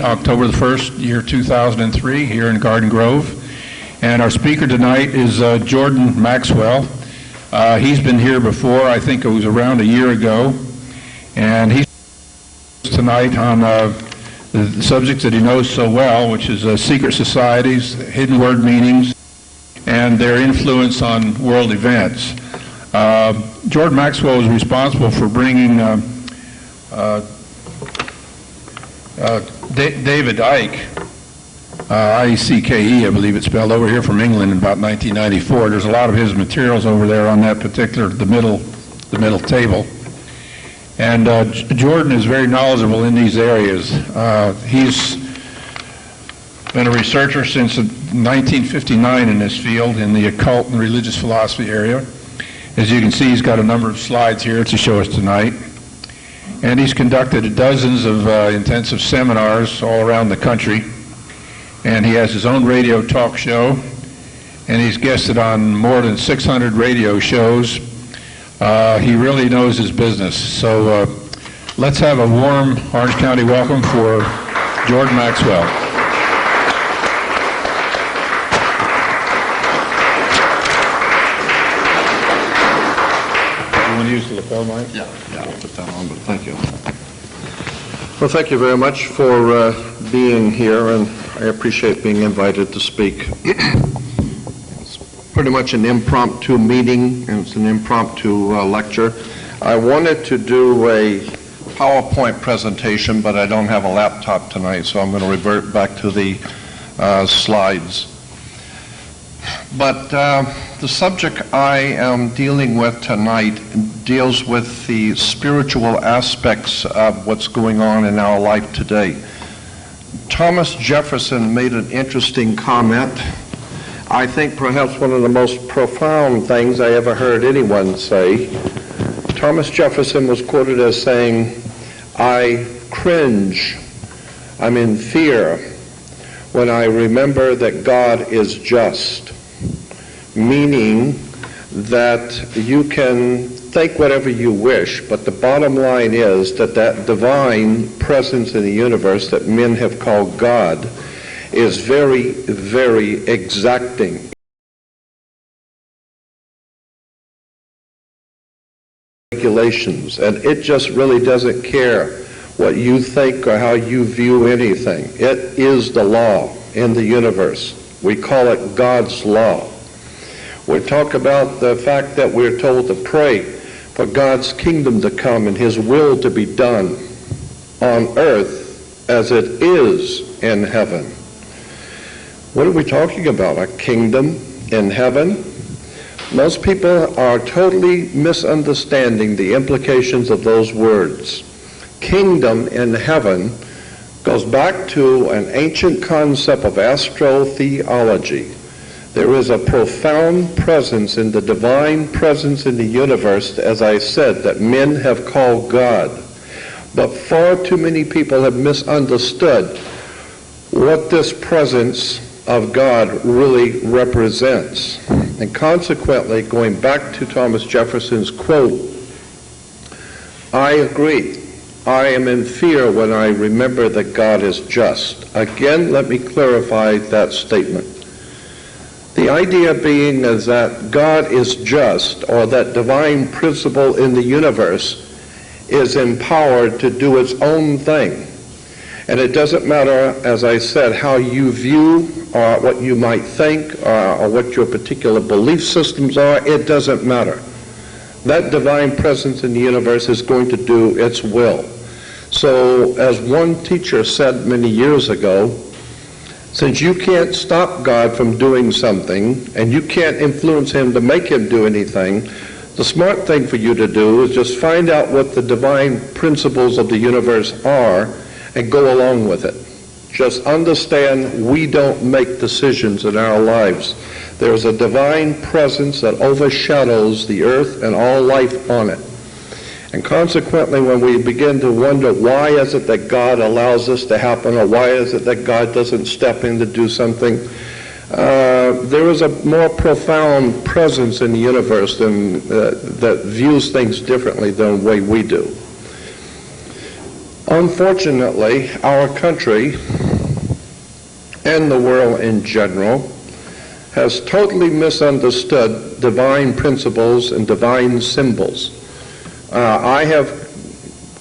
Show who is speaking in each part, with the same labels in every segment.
Speaker 1: October the 1st, year 2003, here in Garden Grove. And our speaker tonight is Jordan Maxwell. He's been here before. I think it was around a year ago. And he's tonight on the subjects that he knows so well, which is secret societies, hidden word meanings, and their influence on world events. Jordan Maxwell is responsible for bringing David Icke, I-E-C-K-E, I believe it's spelled, over here from England in about 1994. There's a lot of his materials over there on that particular, the middle table. And Jordan is very knowledgeable in these areas. He's been a researcher since 1959 in this field, in the occult and religious philosophy area. As you can see, he's got a number of slides here to show us tonight. And he's conducted dozens of intensive seminars all around the country. And he has his own radio talk show. And he's guested on more than 600 radio shows. He really knows his business. So let's have a warm Orange County welcome for Jordan Maxwell. Use the lapel mic?
Speaker 2: Yeah, I'll put that on, but thank you. Well, thank you very much for being here, and I appreciate being invited to speak. It's pretty much an impromptu meeting, and it's an impromptu lecture. I wanted to do a PowerPoint presentation, but I don't have a laptop tonight, so I'm going to revert back to the slides. But the subject I am dealing with tonight deals with the spiritual aspects of what's going on in our life today. Thomas Jefferson made an interesting comment. I think perhaps one of the most profound things I ever heard anyone say. Thomas Jefferson was quoted as saying, "I cringe, I'm in fear when I remember that God is just," meaning that you can think whatever you wish, but the bottom line is that that divine presence in the universe that men have called God is very, very exacting. Regulations, and it just really doesn't care what you think or how you view anything. It is the law in the universe. We call it God's law. We talk about the fact that we're told to pray for God's kingdom to come and His will to be done on earth as it is in heaven. What are we talking about? A kingdom in heaven? Most people are totally misunderstanding the implications of those words. Kingdom in heaven goes back to an ancient concept of astrotheology. There is a profound presence in the divine presence in the universe, as I said, that men have called God. But far too many people have misunderstood what this presence of God really represents. And consequently, going back to Thomas Jefferson's quote, I agree. I am in fear when I remember that God is just. Again, let me clarify that statement. The idea being is that God is just, or that divine principle in the universe is empowered to do its own thing. And it doesn't matter, as I said, how you view or what you might think or what your particular belief systems are. It doesn't matter. That divine presence in the universe is going to do its will. So, as one teacher said many years ago, since you can't stop God from doing something, and you can't influence Him to make Him do anything, the smart thing for you to do is just find out what the divine principles of the universe are and go along with it. Just understand we don't make decisions in our lives. There's a divine presence that overshadows the earth and all life on it. And consequently, when we begin to wonder why is it that God allows this to happen, or why is it that God doesn't step in to do something, there is a more profound presence in the universe that views things differently than the way we do. Unfortunately, our country and the world in general has totally misunderstood divine principles and divine symbols. I have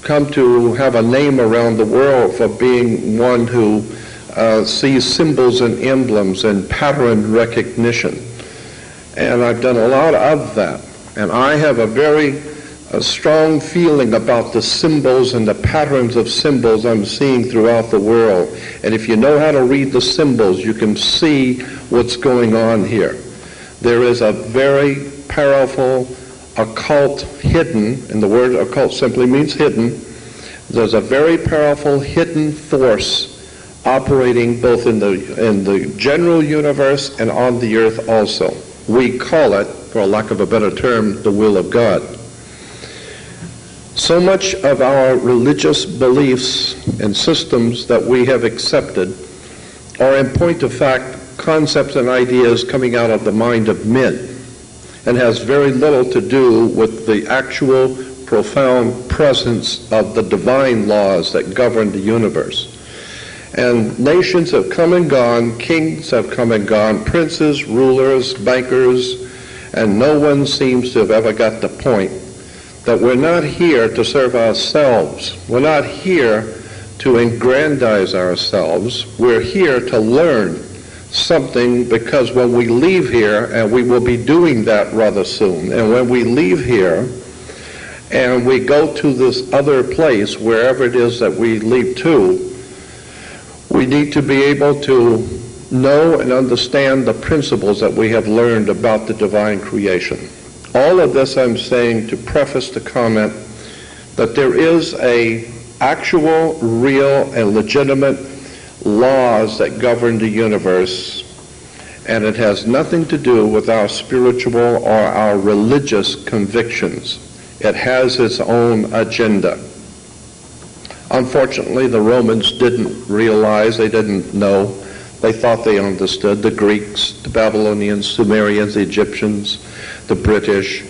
Speaker 2: come to have a name around the world for being one who sees symbols and emblems and pattern recognition. And I've done a lot of that. And I have a strong feeling about the symbols and the patterns of symbols I'm seeing throughout the world. And if you know how to read the symbols, you can see what's going on here. There is a very powerful occult hidden, and the word occult simply means hidden. There's a very powerful hidden force operating both in the general universe and on the earth also. We call it, for lack of a better term, the will of God. So much of our religious beliefs and systems that we have accepted are, in point of fact, concepts and ideas coming out of the mind of men, and has very little to do with the actual profound presence of the divine laws that govern the universe. And nations have come and gone, kings have come and gone, princes, rulers, bankers, and no one seems to have ever got the point that we're not here to serve ourselves. We're not here to aggrandize ourselves. We're here to learn something, because when we leave here, and we will be doing that rather soon, and when we leave here and we go to this other place, wherever it is that we leave to, we need to be able to know and understand the principles that we have learned about the divine creation. All of this I'm saying to preface the comment that there is a actual, real, and legitimate laws that govern the universe, and it has nothing to do with our spiritual or our religious convictions. It has its own agenda. Unfortunately, the Romans didn't realize, they didn't know, they thought they understood. The Greeks, the Babylonians, Sumerians, the Egyptians, the British,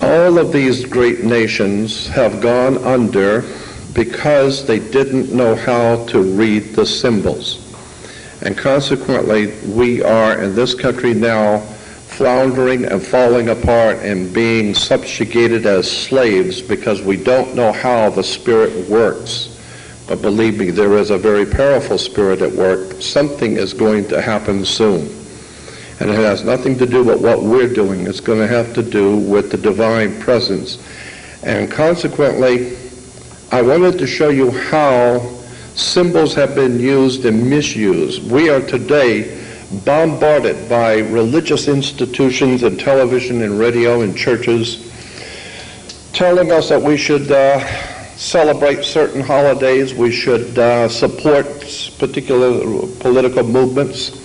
Speaker 2: all of these great nations have gone under because they didn't know how to read the symbols. And consequently, we are in this country now floundering and falling apart and being subjugated as slaves because we don't know how the Spirit works. But believe me, there is a very powerful Spirit at work. Something is going to happen soon. And it has nothing to do with what we're doing. It's going to have to do with the divine presence. And consequently, I wanted to show you how symbols have been used and misused. We are today bombarded by religious institutions and television and radio and churches telling us that we should celebrate certain holidays, we should support particular political movements.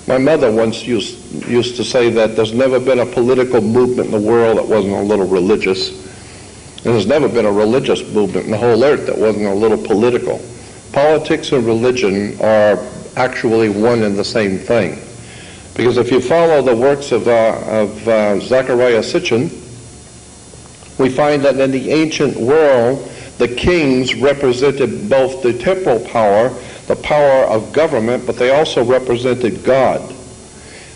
Speaker 2: My mother once used to say that there's never been a political movement in the world that wasn't a little religious. And there's never been a religious movement in the whole earth that wasn't a little political. Politics and religion are actually one and the same thing. Because if you follow the works of Zecharia Sitchin, we find that in the ancient world, the kings represented both the temporal power, the power of government, but they also represented God.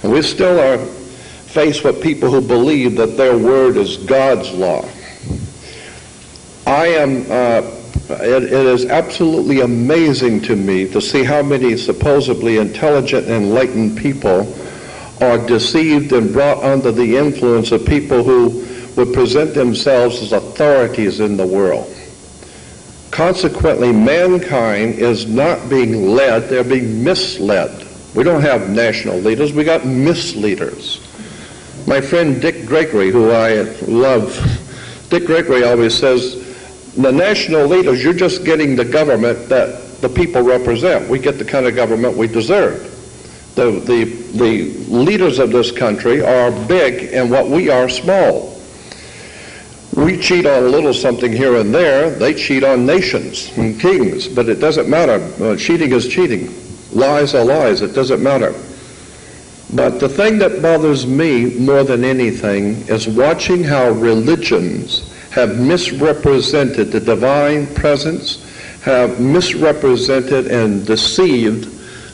Speaker 2: And we still are faced with people who believe that their word is God's law. It is absolutely amazing to me to see how many supposedly intelligent and enlightened people are deceived and brought under the influence of people who would present themselves as authorities in the world. Consequently, mankind is not being led, they're being misled. We don't have national leaders, we got misleaders. My friend Dick Gregory, who I love, Dick Gregory always says, the national leaders, you're just getting the government that the people represent. We get the kind of government we deserve. The leaders of this country are big and what we are small. We cheat on a little something here and there. They cheat on nations and kings, but it doesn't matter. Cheating is cheating. Lies are lies. It doesn't matter. But the thing that bothers me more than anything is watching how religions have misrepresented the divine presence, have misrepresented and deceived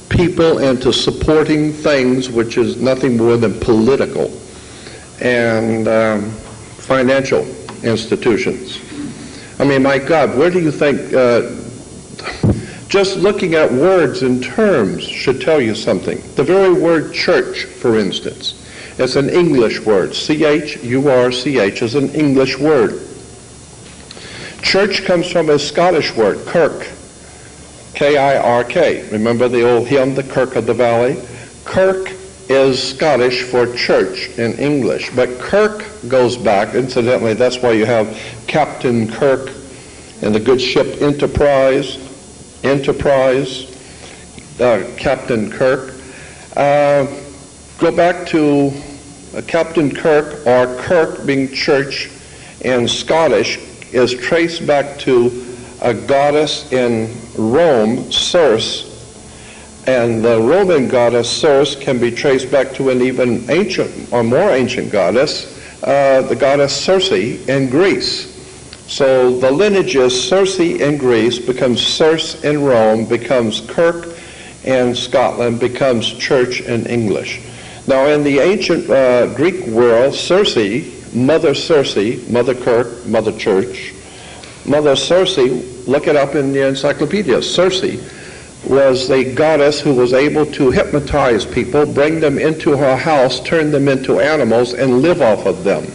Speaker 2: people into supporting things which is nothing more than political and financial institutions. I mean, my God, where do you think, just looking at words and terms should tell you something. The very word church, for instance, is an English word. C-H-U-R-C-H is an English word. Church comes from a Scottish word, kirk, K-I-R-K. Remember the old hymn, The Kirk of the Valley? Kirk is Scottish for church in English, but Kirk goes back, incidentally, that's why you have Captain Kirk and the good ship Enterprise, Captain Kirk. Go back to Captain Kirk, or Kirk being church in Scottish, is traced back to a goddess in Rome, Circe, and the Roman goddess Circe can be traced back to an even ancient or more ancient goddess, the goddess Circe in Greece. So the lineage is Circe in Greece, becomes Circe in Rome, becomes Kirk in Scotland, becomes church in English. Now in the ancient Greek world, Circe, Mother Kirk, Mother Church, Mother Circe, look it up in the encyclopedia. Circe was the goddess who was able to hypnotize people, bring them into her house, turn them into animals, and live off of them.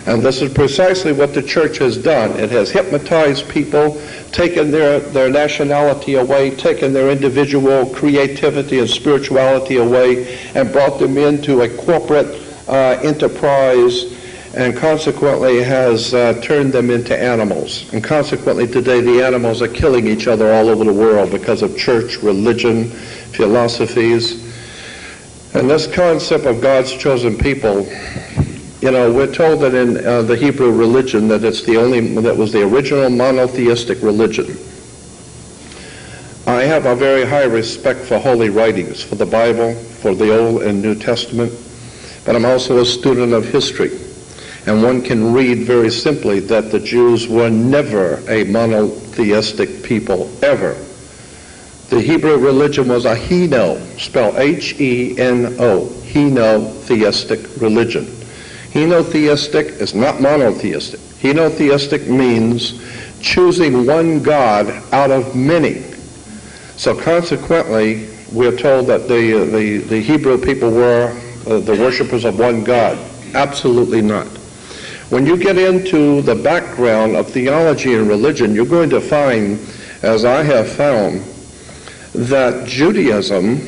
Speaker 2: And this is precisely what the church has done. It has hypnotized people, taken their nationality away, taken their individual creativity and spirituality away, and brought them into a corporate enterprise, and consequently has turned them into animals. And consequently today the animals are killing each other all over the world because of church, religion, philosophies. And this concept of God's chosen people, you know, we're told that in the Hebrew religion that that was the original monotheistic religion. I have a very high respect for holy writings, for the Bible, for the Old and New Testament, but I'm also a student of history. And one can read very simply that the Jews were never a monotheistic people, ever. The Hebrew religion was a heno, spelled H-E-N-O, henotheistic religion. Henotheistic is not monotheistic. Henotheistic means choosing one God out of many. So consequently, we're told that the Hebrew people were the worshipers of one God. Absolutely not. When you get into the background of theology and religion, you're going to find, as I have found, that Judaism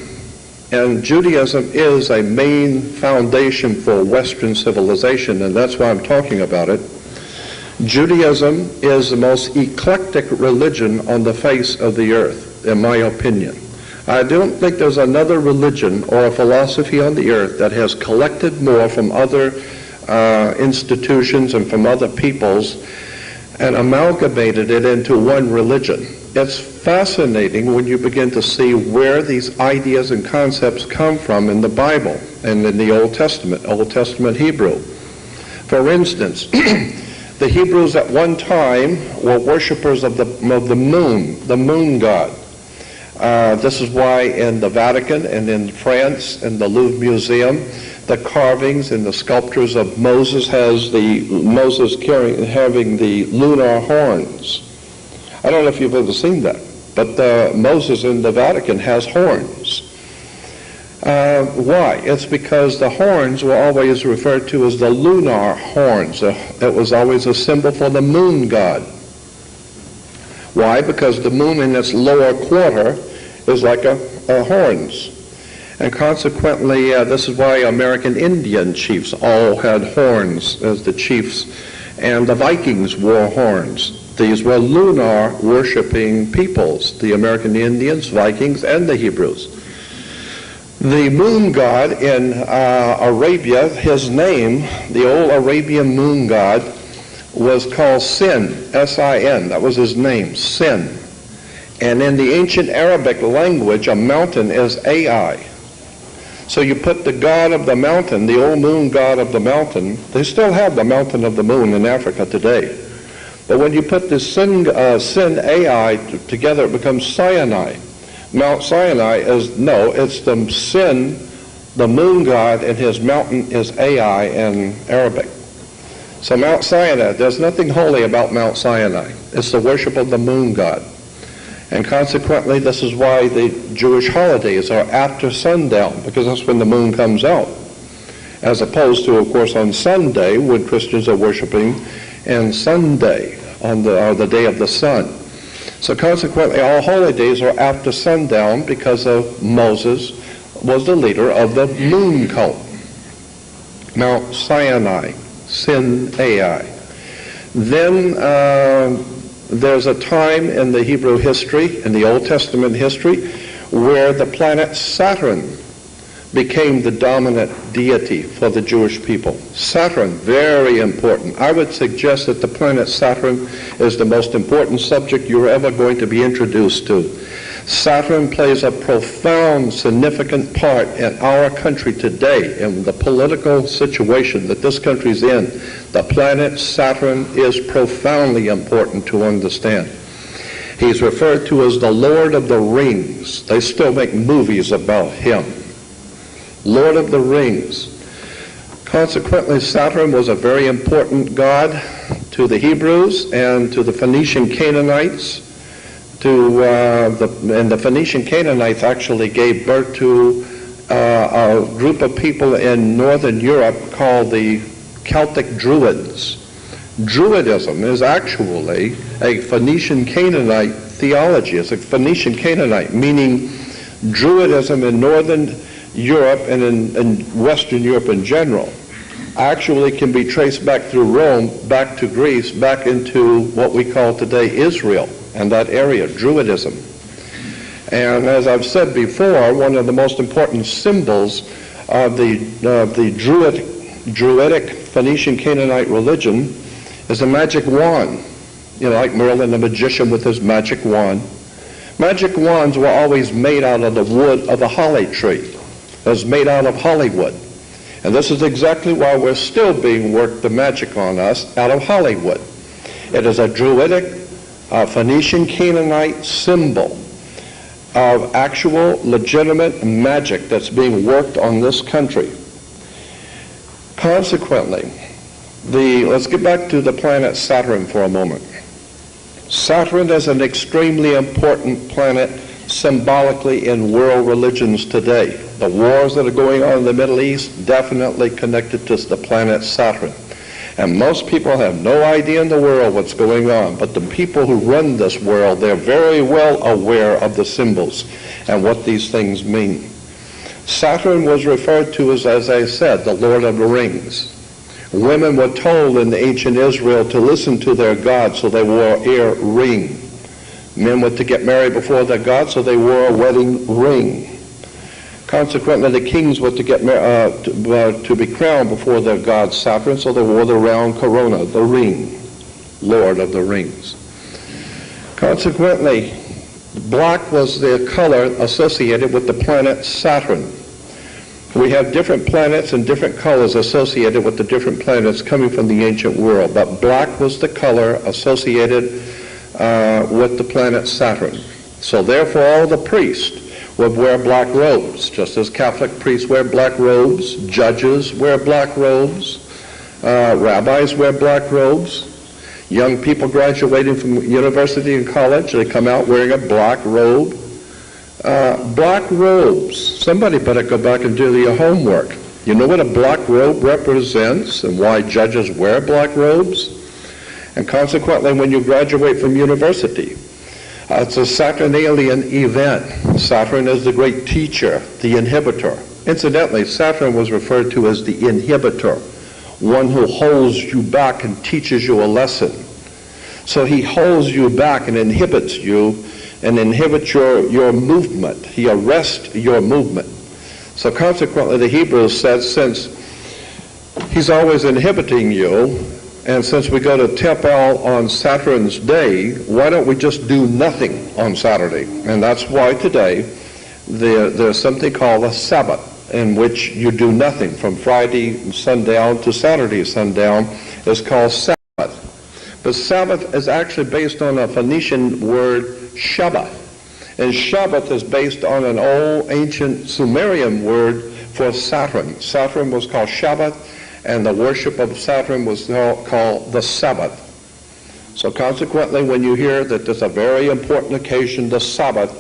Speaker 2: is a main foundation for Western civilization, and that's why I'm talking about it. Judaism is the most eclectic religion on the face of the earth, in my opinion. I don't think there's another religion or a philosophy on the earth that has collected more from other institutions and from other peoples and amalgamated it into one religion. It's fascinating when you begin to see where these ideas and concepts come from in the Bible and in the Old Testament Hebrew. For instance, the Hebrews at one time were worshipers of the moon god. This is why in the Vatican and in France, in the Louvre Museum, the carvings and the sculptures of Moses having the lunar horns. I don't know if you've ever seen that, but Moses in the Vatican has horns. Why? It's because the horns were always referred to as the lunar horns. It was always a symbol for the moon god. Why? Because the moon in its lower quarter is like a horns. And consequently, this is why American Indian chiefs all had horns as the chiefs, and the Vikings wore horns. These were lunar worshiping peoples, the American Indians, Vikings, and the Hebrews. The moon god in Arabia, his name, the old Arabian moon god, was called Sin, S-I-N. That was his name, Sin. And in the ancient Arabic language, a mountain is Ai. So you put the god of the mountain, the old moon god of the mountain. They still have the mountain of the moon in Africa today. But when you put the Sin Ai together, it becomes Sinai. Mount Sinai it's the Sin, the moon god, and his mountain is Ai in Arabic. So Mount Sinai, there's nothing holy about Mount Sinai. It's the worship of the moon god. And consequently, this is why the Jewish holidays are after sundown, because that's when the moon comes out. As opposed to, of course, on Sunday, when Christians are worshiping, and Sunday, on the day of the sun. So consequently, all holidays are after sundown because of Moses was the leader of the moon cult. Mount Sinai, Sin Ai. Then there's a time in the Hebrew history, in the Old Testament history, where the planet Saturn became the dominant deity for the Jewish people. Saturn, very important. I would suggest that the planet Saturn is the most important subject you're ever going to be introduced to. Saturn plays a profound, significant part in our country today, in the political situation that this country's in. The planet Saturn is profoundly important to understand. He's referred to as the Lord of the Rings. They still make movies about him. Lord of the Rings. Consequently, Saturn was a very important god to the Hebrews and to the Phoenician Canaanites. And the Phoenician Canaanites actually gave birth to a group of people in northern Europe called the Celtic Druids. Druidism is actually a Phoenician Canaanite theology. It's a Phoenician Canaanite, meaning Druidism in northern Europe and in Western Europe in general actually can be traced back through Rome, back to Greece, back into what we call today Israel and that area, Druidism. And as I've said before, one of the most important symbols of the Druidic Phoenician Canaanite religion is a magic wand. You know, like Merlin the magician with his magic wand. Magic wands were always made out of the wood of the holly tree. It was made out of Hollywood. And this is exactly why we're still being worked the magic on us out of Hollywood. It is a Druidic, Phoenician Canaanite symbol of actual legitimate magic that's being worked on this country. Consequently, let's get back to the planet Saturn for a moment. Saturn is an extremely important planet symbolically in world religions today. The wars that are going on in the Middle East definitely connected to the planet Saturn. And most people have no idea in the world what's going on, but the people who run this world, they're very well aware of the symbols and what these things mean. Saturn was referred to as I said, the Lord of the Rings. Women were told in ancient Israel to listen to their god, so they wore an ear ring. Men were to get married before their god, so they wore a wedding ring. Consequently, the kings were to get to be crowned before their god Saturn, so they wore the round corona, the ring, Lord of the Rings. Consequently, black was the color associated with the planet Saturn. We have different planets and different colors associated with the different planets coming from the ancient world, but black was the color associated with the planet Saturn. So therefore, all the priests would wear black robes, just as Catholic priests wear black robes, judges wear black robes, rabbis wear black robes. Young people graduating from university and college, they come out wearing a black robe. Black robes. Somebody better go back and do your homework. You know what a black robe represents and why judges wear black robes? And consequently, when you graduate from university, it's a Saturnalian event. Saturn is the great teacher, the inhibitor. Incidentally, Saturn was referred to as the inhibitor, one who holds you back and teaches you a lesson. So he holds you back and inhibits you and inhibits your movement. He arrests your movement. So consequently, the Hebrews said, since he's always inhibiting you, and since we go to Temple on Saturn's day, why don't we just do nothing on Saturday? And that's why today there's something called a Sabbath, in which you do nothing from Friday sundown to Saturday sundown. Is called Sabbath. But Sabbath is actually based on a Phoenician word, Shabbat. And Shabbat is based on an old ancient Sumerian word for Saturn. Saturn was called Shabbat, and the worship of Saturn was called the Sabbath. So consequently, when you hear that there's a very important occasion, the Sabbath,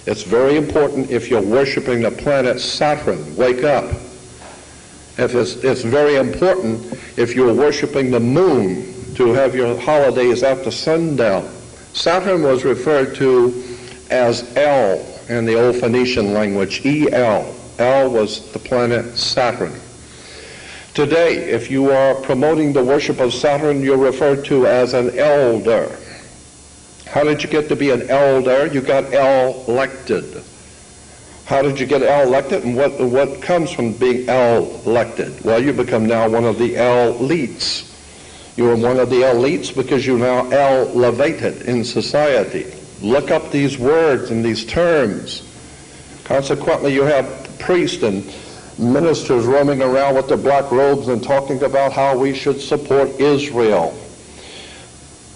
Speaker 2: it's very important if you're worshiping the planet Saturn. Wake up. It's very important if you're worshiping the moon to have your holidays after sundown. Saturn was referred to as El in the old Phoenician language, El. El was the planet Saturn. Today, if you are promoting the worship of Saturn, you're referred to as an elder. How did you get to be an elder? You got elected. How did you get elected, and what comes from being elected? Well, you become now one of the elites. You are one of the elites because you're now elevated in society. Look up these words and these terms. Consequently, you have priests and ministers roaming around with their black robes and talking about how we should support Israel.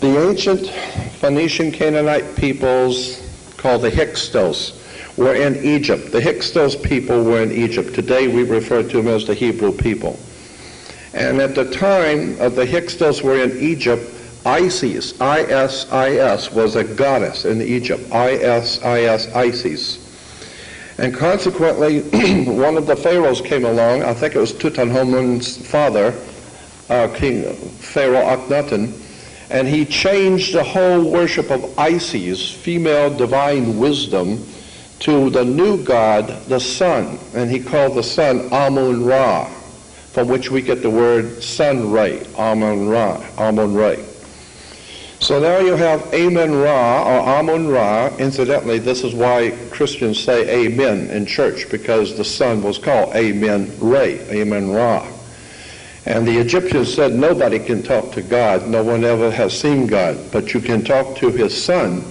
Speaker 2: The ancient Phoenician Canaanite peoples called the Hyksos were in Egypt. The Hyksos people were in Egypt. Today we refer to them as the Hebrew people. And at the time of the Hyksos were in Egypt, Isis, I-S-I-S, was a goddess in Egypt. I-S-I-S, Isis. And consequently, one of the pharaohs came along. I think it was Tutankhamun's father, King Pharaoh Akhenaten, and he changed the whole worship of Isis, female divine wisdom, to the new god, the sun. And he called the sun Amun-Ra, from which we get the word sun ray, Amun-Ra, Amun-Ra. So now you have Amen-Ra or Amun-Ra. Incidentally, this is why Christians say amen in church, because the sun was called Amen-Ra, Amen-Ra. And the Egyptians said nobody can talk to God. No one ever has seen God. But you can talk to his son,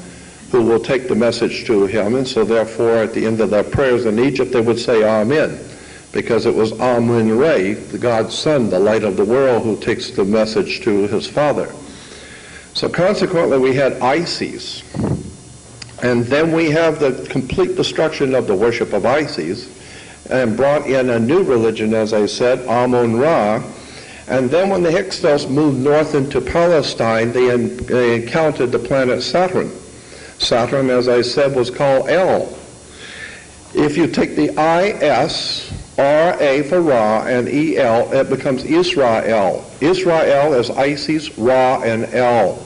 Speaker 2: who will take the message to him. And so therefore, at the end of their prayers in Egypt, they would say Amen, because it was Amun-Ra, the God's son, the light of the world, who takes the message to his father. So consequently, we had Isis. And then we have the complete destruction of the worship of Isis and brought in a new religion, as I said, Amun-Ra. And then when the Hyksos moved north into Palestine, they encountered the planet Saturn. Saturn, as I said, was called El. If you take the I-S, R-A for Ra, and E-L, it becomes Israel. Israel is Isis, Ra, and El.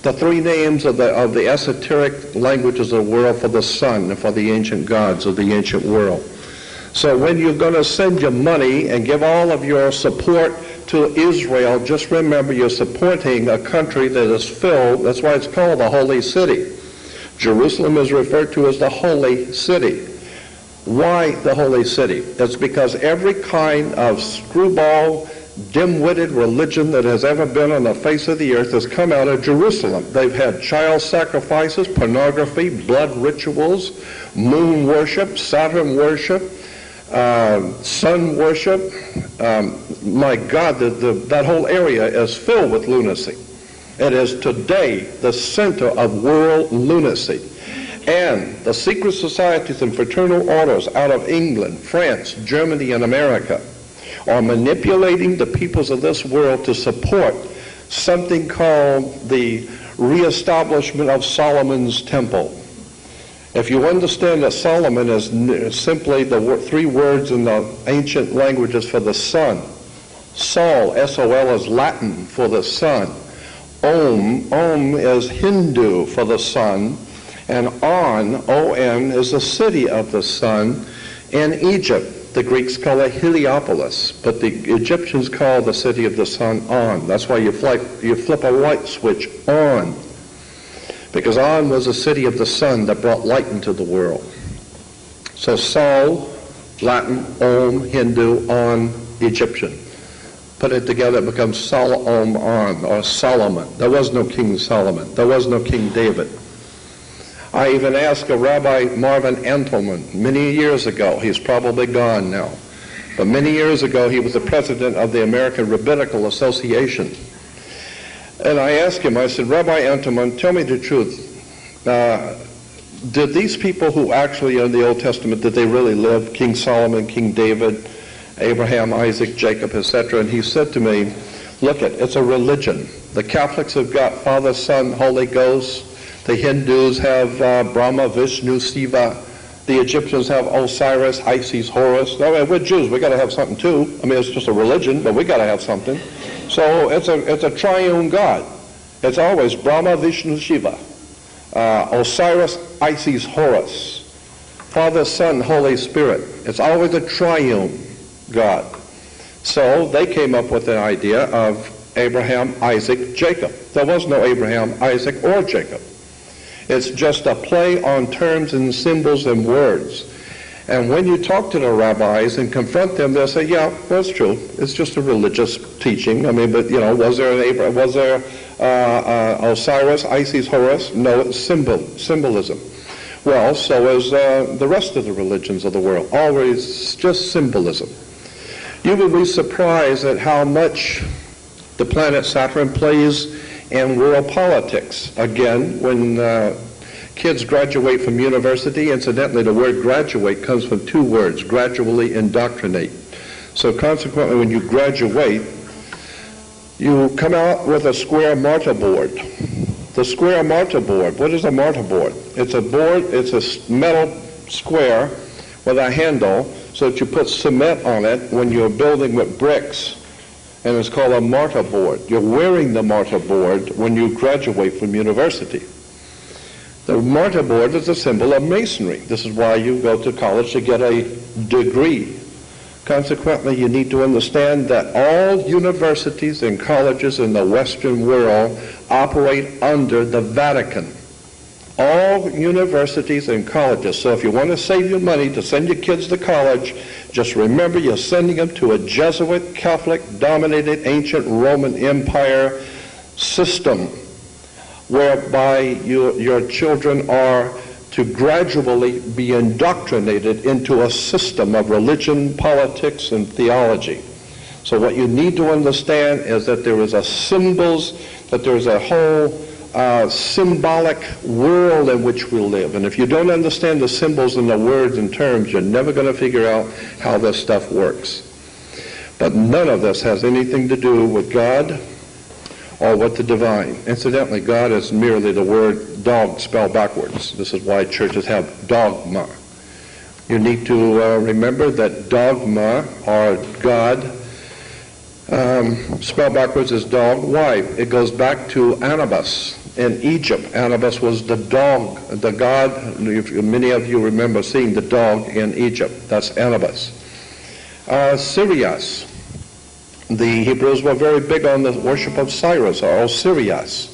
Speaker 2: The three names of the esoteric languages of the world for the sun and for the ancient gods of the ancient world. So when you're going to send your money and give all of your support to Israel, just remember you're supporting a country that is filled, that's why it's called the Holy City. Jerusalem is referred to as the Holy City. Why the Holy City? It's because every kind of screwball, dim-witted religion that has ever been on the face of the earth has come out of Jerusalem. They've had child sacrifices, pornography, blood rituals, moon worship, Saturn worship, sun worship. My God, that whole area is filled with lunacy. It is today the center of world lunacy. And the secret societies and fraternal orders out of England, France, Germany, and America are manipulating the peoples of this world to support something called the reestablishment of Solomon's temple. If you understand that Solomon is simply the three words in the ancient languages for the sun. Sol, S-O-L, is Latin for the sun. Om is Hindu for the sun. And On, O-N, is the city of the sun in Egypt. The Greeks call it Heliopolis, but the Egyptians call the city of the sun On. That's why you flip a light switch on, because On was the city of the sun that brought light into the world. So Sol, Latin, Om, Hindu, On, Egyptian. Put it together, it becomes Solomon or Solomon. There was no King Solomon. There was no King David. I even asked a Rabbi Marvin Entelman many years ago. He's probably gone now. But many years ago, he was the president of the American Rabbinical Association. And I asked him, I said, Rabbi Entelman, tell me the truth. Did these people who actually in the Old Testament, did they really live? King Solomon, King David, Abraham, Isaac, Jacob, etc. And he said to me, look, it's a religion. The Catholics have got Father, Son, Holy Ghost. The Hindus have Brahma, Vishnu, Shiva. The Egyptians have Osiris, Isis, Horus. No, we're Jews. We got to have something too. I mean, it's just a religion, but we got to have something. So it's a triune God. It's always Brahma, Vishnu, Shiva. Osiris, Isis, Horus. Father, Son, Holy Spirit. It's always a triune God. So they came up with an idea of Abraham, Isaac, Jacob. There was no Abraham, Isaac, or Jacob. It's just a play on terms and symbols and words. And when you talk to the rabbis and confront them, they'll say, yeah, that's true. It's just a religious teaching. I mean, but, you know, was there Osiris, Isis, Horus? No, it's symbolism. Well, so is the rest of the religions of the world. Always just symbolism. You will be surprised at how much the planet Saturn plays in world politics. Again, when kids graduate from university, incidentally, the word graduate comes from two words, gradually indoctrinate. So consequently, when you graduate, you come out with a square martyr board. The square martyr board, what is a martyr board? It's a board, it's a metal square with a handle so that you put cement on it when you're building with bricks. And it's called a martyr board. You're wearing the martyr board when you graduate from university. The martyr board is a symbol of masonry. This is why you go to college to get a degree. Consequently, you need to understand that all universities and colleges in the Western world operate under the Vatican. All universities and colleges. So if you want to save your money to send your kids to college, just remember you're sending them to a Jesuit, Catholic-dominated ancient Roman Empire system whereby your children are to gradually be indoctrinated into a system of religion, politics, and theology. So what you need to understand is that there is a symbols, that there is a whole symbolic world in which we live. And if you don't understand the symbols and the words and terms, you're never going to figure out how this stuff works. But none of this has anything to do with God or with the divine. Incidentally, God is merely the word dog spelled backwards. This is why churches have dogma. You need to remember that dogma, or God, spelled backwards is dog. Why? It goes back to Anubis in Egypt. Anubis was the dog, the god. Many of you remember seeing the dog in Egypt. That's Anubis. Sirius. The Hebrews were very big on the worship of Cyrus, or Osiris,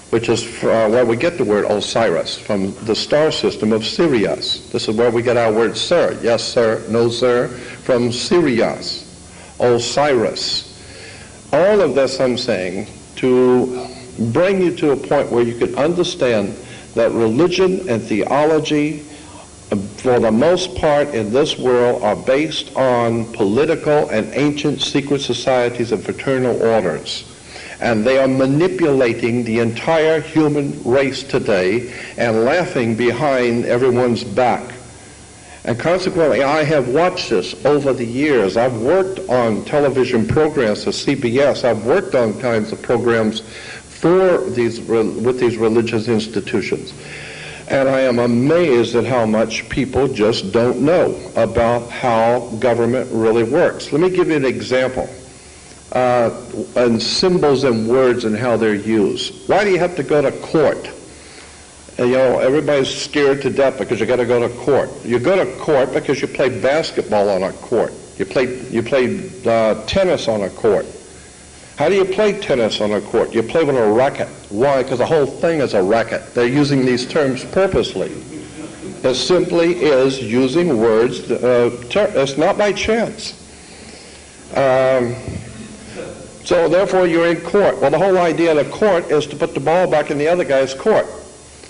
Speaker 2: which is where we get the word Osiris, from the star system of Sirius. This is where we get our word sir. Yes, sir. No, sir. From Sirius. Osiris. All of this I'm saying to bring you to a point where you can understand that religion and theology, for the most part in this world, are based on political and ancient secret societies and fraternal orders. And they are manipulating the entire human race today and laughing behind everyone's back. And consequently, I have watched this over the years. I've worked on television programs for CBS. I've worked on kinds of programs with these religious institutions. And I am amazed at how much people just don't know about how government really works. Let me give you an example. And symbols and words and how they're used. Why do you have to go to court? You know, everybody's scared to death because you got to go to court. You go to court because you play basketball on a court. You play tennis on a court. How do you play tennis on a court? You play with a racket. Why? Because the whole thing is a racket. They're using these terms purposely. It simply is using words. It's not by chance. So therefore you're in court. Well, the whole idea of the court is to put the ball back in the other guy's court.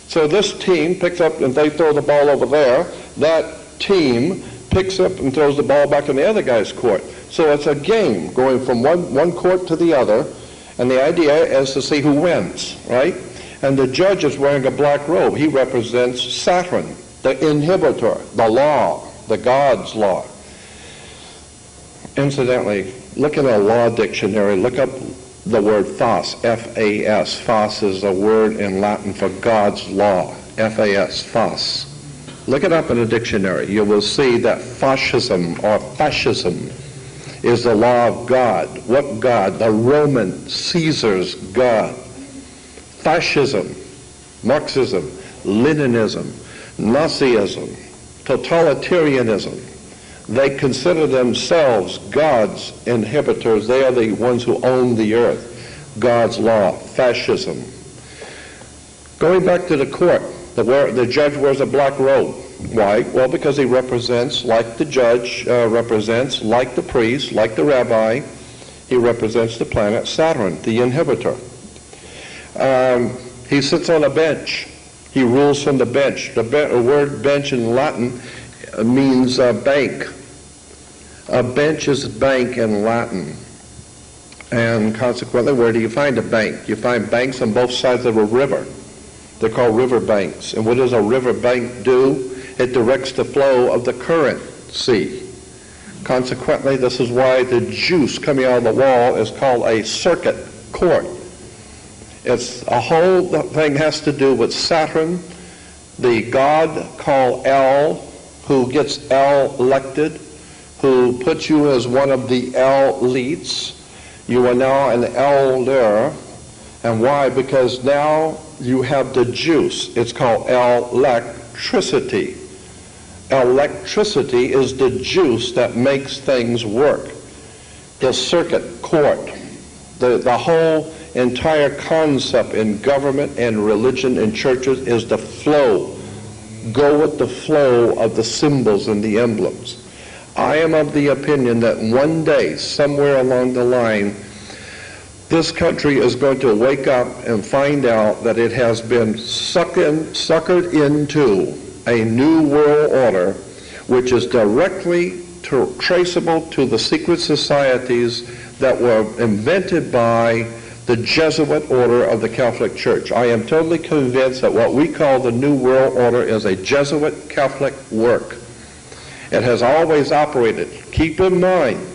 Speaker 2: So this team picks up and they throw the ball over there. That team picks up and throws the ball back in the other guy's court. So it's a game going from one court to the other, And the idea is to see who wins, right? And the judge is wearing a black robe. He represents Saturn, the inhibitor, the law, the God's law. Incidentally, look in a law dictionary, look up the word fas, F-A-S. Fas is a word in Latin for God's law, F-A-S, fas. Look it up in a dictionary. You will see that fascism is the law of God. What God? The Roman Caesar's God. Fascism, Marxism, Leninism, Nazism, totalitarianism. They consider themselves God's inhibitors. They are the ones who own the earth. God's law, fascism. Going back to the court, the judge wears a black robe. Why? Well, because he represents, like the judge represents, like the priest, like the rabbi, he represents the planet Saturn, the inhibitor. He sits on a bench. He rules from the bench. The word bench in Latin means bank. A bench is bank in Latin. And consequently, where do you find a bank? You find banks on both sides of a river. They're called river banks. And what does a river bank do? It directs the flow of the current sea. Consequently, this is why the juice coming out of the wall is called a circuit court. It's a whole thing has to do with Saturn, the god called El, who gets El elected, who puts you as one of the elites. You are now an elder. And why? Because now you have the juice. It's called electricity. Electricity is the juice that makes things work. The circuit court, the whole entire concept in government and religion and churches is the flow. Go with the flow of the symbols and the emblems. I am of the opinion that one day, somewhere along the line, this country is going to wake up and find out that it has been suckered into a new world order, which is directly traceable to the secret societies that were invented by the Jesuit order of the Catholic Church. I am totally convinced that what we call the New World Order is a Jesuit Catholic work. It has always operated. Keep in mind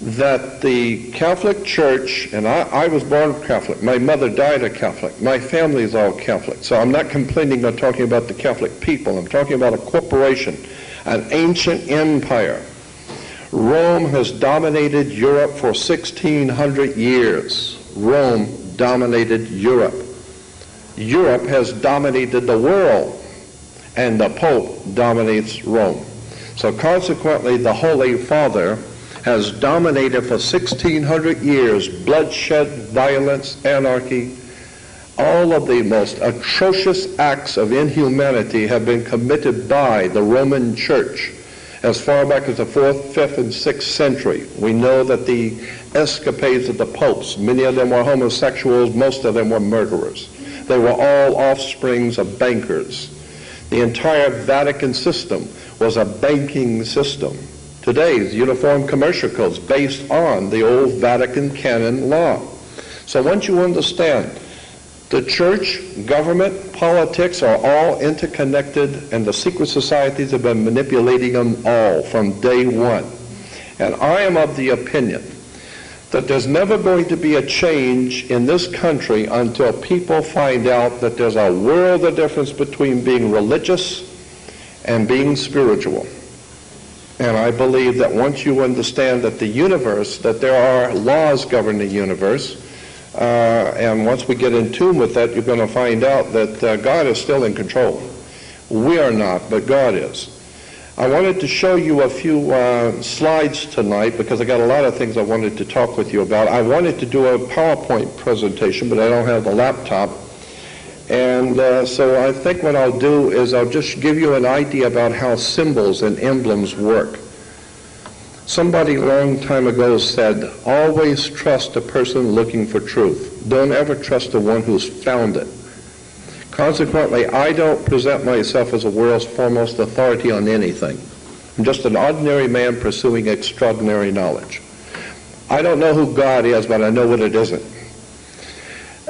Speaker 2: that the Catholic Church, and I was born Catholic, my mother died a Catholic, my family is all Catholic, so I'm not complaining or talking about the Catholic people, I'm talking about a corporation, an ancient empire. Rome has dominated Europe for 1,600 years. Rome dominated Europe. Europe has dominated the world, and the Pope dominates Rome. So consequently, the Holy Father has dominated for 1,600 years bloodshed, violence, anarchy. All of the most atrocious acts of inhumanity have been committed by the Roman Church as far back as the 4th, 5th, and 6th century. We know that the escapades of the popes, many of them were homosexuals, most of them were murderers. They were all offsprings of bankers. The entire Vatican system was a banking system. Today's Uniform Commercial Code is based on the old Vatican canon law. So once you understand, the church, government, politics are all interconnected, and the secret societies have been manipulating them all from day one. And I am of the opinion that there's never going to be a change in this country until people find out that there's a world of difference between being religious and being spiritual. And I believe that once you understand that the universe, that there are laws governing the universe, and once we get in tune with that, you're going to find out that God is still in control. We are not, but God is. I wanted to show you a few slides tonight because I got a lot of things I wanted to talk with you about. I wanted to do a PowerPoint presentation, but I don't have the laptop. And so I think what I'll do is I'll just give you an idea about how symbols and emblems work. Somebody a long time ago said, always trust a person looking for truth. Don't ever trust the one who's found it. Consequently, I don't present myself as the world's foremost authority on anything. I'm just an ordinary man pursuing extraordinary knowledge. I don't know who God is, but I know what it isn't.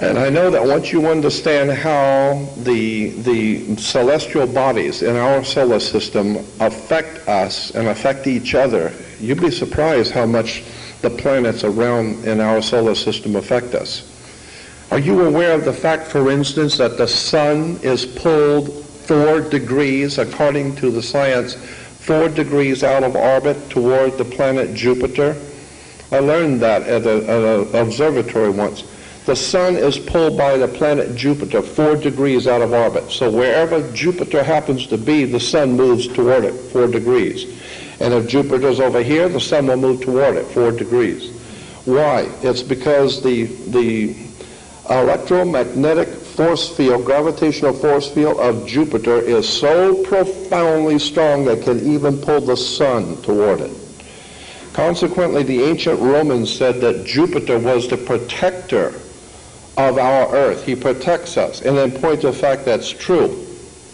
Speaker 2: And I know that once you understand how the celestial bodies in our solar system affect us and affect each other, you'd be surprised how much the planets around in our solar system affect us. Are you aware of the fact, for instance, that the sun is pulled 4 degrees, according to the science, 4 degrees out of orbit toward the planet Jupiter? I learned that at an observatory once. The sun is pulled by the planet Jupiter 4 degrees out of orbit. So wherever Jupiter happens to be, the sun moves toward it 4 degrees. And if Jupiter's over here, the sun will move toward it 4 degrees. Why? It's because the electromagnetic force field, gravitational force field of Jupiter is so profoundly strong that it can even pull the sun toward it. Consequently, the ancient Romans said that Jupiter was the protector of our earth. He protects us. And in point of fact, that's true.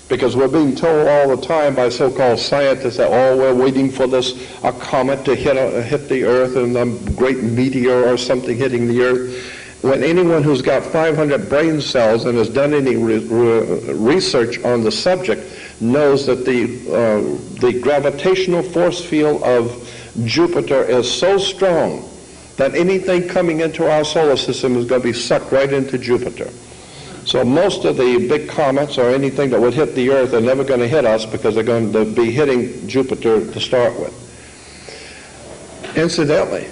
Speaker 2: Because we're being told all the time by so-called scientists that, oh, we're waiting for a comet to hit the earth and a great meteor or something hitting the earth. When anyone who's got 500 brain cells and has done any research on the subject knows that the gravitational force field of Jupiter is so strong that anything coming into our solar system is going to be sucked right into Jupiter. So most of the big comets or anything that would hit the Earth are never going to hit us because they're going to be hitting Jupiter to start with. Incidentally,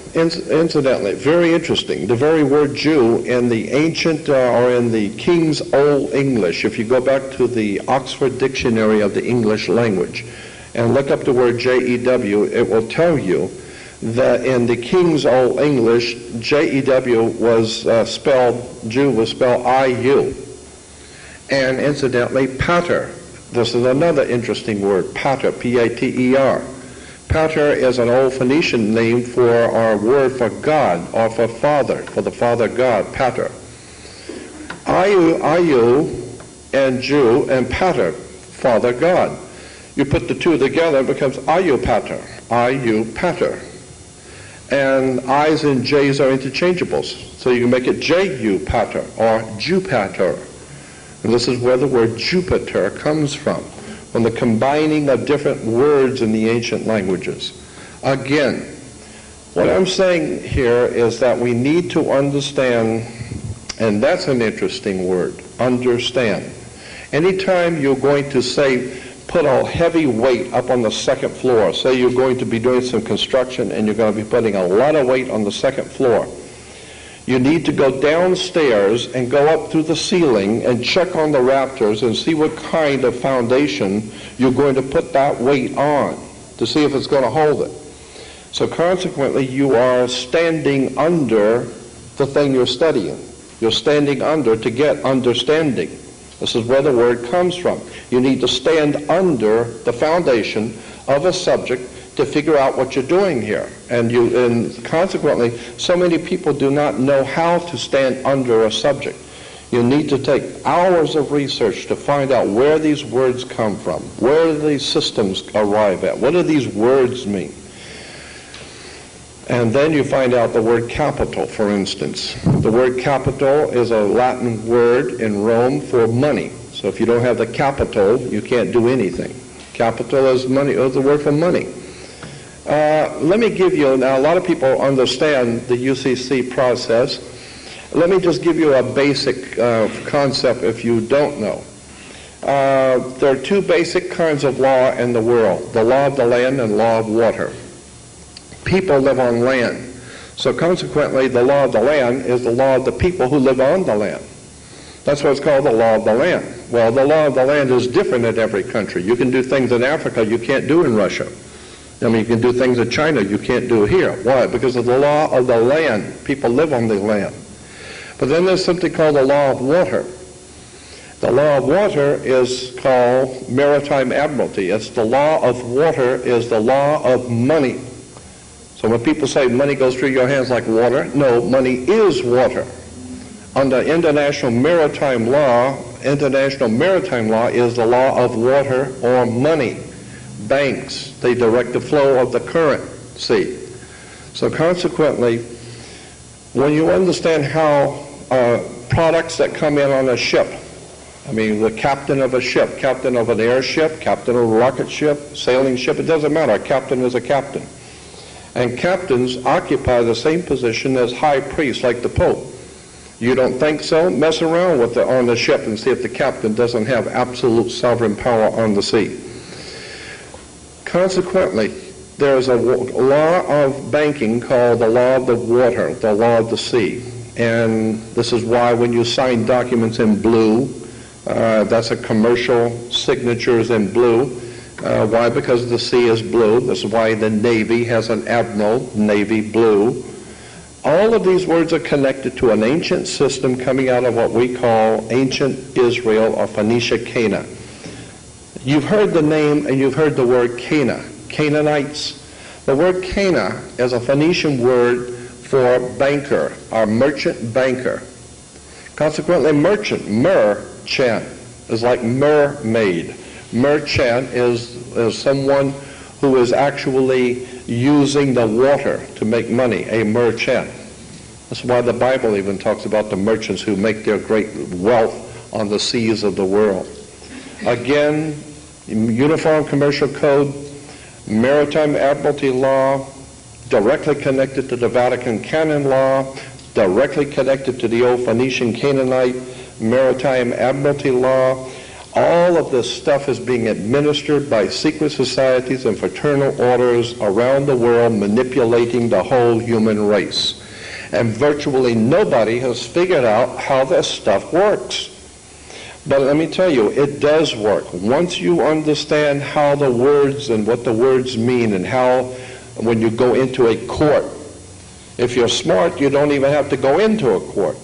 Speaker 2: very interesting, the very word Jew in the ancient or in the King's Old English, if you go back to the Oxford Dictionary of the English language and look up the word J-E-W, it will tell you that in the King's Old English, J-E-W was spelled, Jew was spelled I-U. And incidentally, pater, this is another interesting word, pater, P-A-T-E-R. Pater is an old Phoenician name for our word for God or for Father, for the Father God, pater. I-U and Jew and pater, Father God. You put the two together, it becomes I-U pater, I-U pater. And I's and J's are interchangeables. So you can make it J-U pater or Jupater. And this is where the word Jupiter comes from the combining of different words in the ancient languages. Again, what I'm saying here is that we need to understand, and that's an interesting word, understand. Anytime you're going to say, put a heavy weight up on the second floor, say you're going to be doing some construction and you're going to be putting a lot of weight on the second floor, you need to go downstairs and go up through the ceiling and check on the rafters and see what kind of foundation you're going to put that weight on to see if it's going to hold it. So consequently, you are standing under the thing you're studying. You're standing under to get understanding. This is where the word comes from. You need to stand under the foundation of a subject to figure out what you're doing here. And consequently, so many people do not know how to stand under a subject. You need to take hours of research to find out where these words come from, where do these systems arrive at, what do these words mean. And then you find out the word capital, for instance. The word capital is a Latin word in Rome for money. So if you don't have the capital, you can't do anything. Capital is money, is the word for money. Let me give you, now a lot of people understand the UCC process. Let me just give you a basic concept if you don't know. There are two basic kinds of law in the world, the law of the land and law of water. People live on land. So consequently, the law of the land is the law of the people who live on the land. That's what's called the law of the land. Well, the law of the land is different in every country. You can do things in Africa you can't do in Russia. I mean, you can do things in China you can't do here. Why? Because of the law of the land. People live on the land. But then there's something called the law of water. The law of water is called maritime admiralty. It's the law of water is the law of money. So when people say money goes through your hands like water, no, money is water. Under international maritime law is the law of water or money. Banks, they direct the flow of the currency. So consequently, when you understand how products that come in on a ship. I mean, the captain of a ship, captain of an airship, captain of a rocket ship, sailing ship, it doesn't matter. A captain is a captain. And captains occupy the same position as high priests, like the Pope. You don't think so? Mess around with on the ship and see if the captain doesn't have absolute sovereign power on the sea. Consequently, there's a law of banking called the law of the water, the law of the sea. And this is why when you sign documents in blue, that's a commercial signature is in blue. Why? Because the sea is blue. This is why the Navy has an admiral, Navy blue. All of these words are connected to an ancient system coming out of what we call ancient Israel or Phoenicia Cana. You've heard the name and you've heard the word Cana, Canaanites. The word Cana is a Phoenician word for banker or merchant banker. Consequently, merchant, merchant, is like mermaid. Merchant is someone who is actually using the water to make money, a merchant. That's why the Bible even talks about the merchants who make their great wealth on the seas of the world. Again, Uniform Commercial Code, Maritime Admiralty Law, directly connected to the Vatican Canon Law, directly connected to the old Phoenician Canaanite Maritime Admiralty Law. All of this stuff is being administered by secret societies and fraternal orders around the world, manipulating the whole human race. And virtually nobody has figured out how this stuff works. But let me tell you, it does work. Once you understand how the words and what the words mean and how, when you go into a court, if you're smart, you don't even have to go into a court.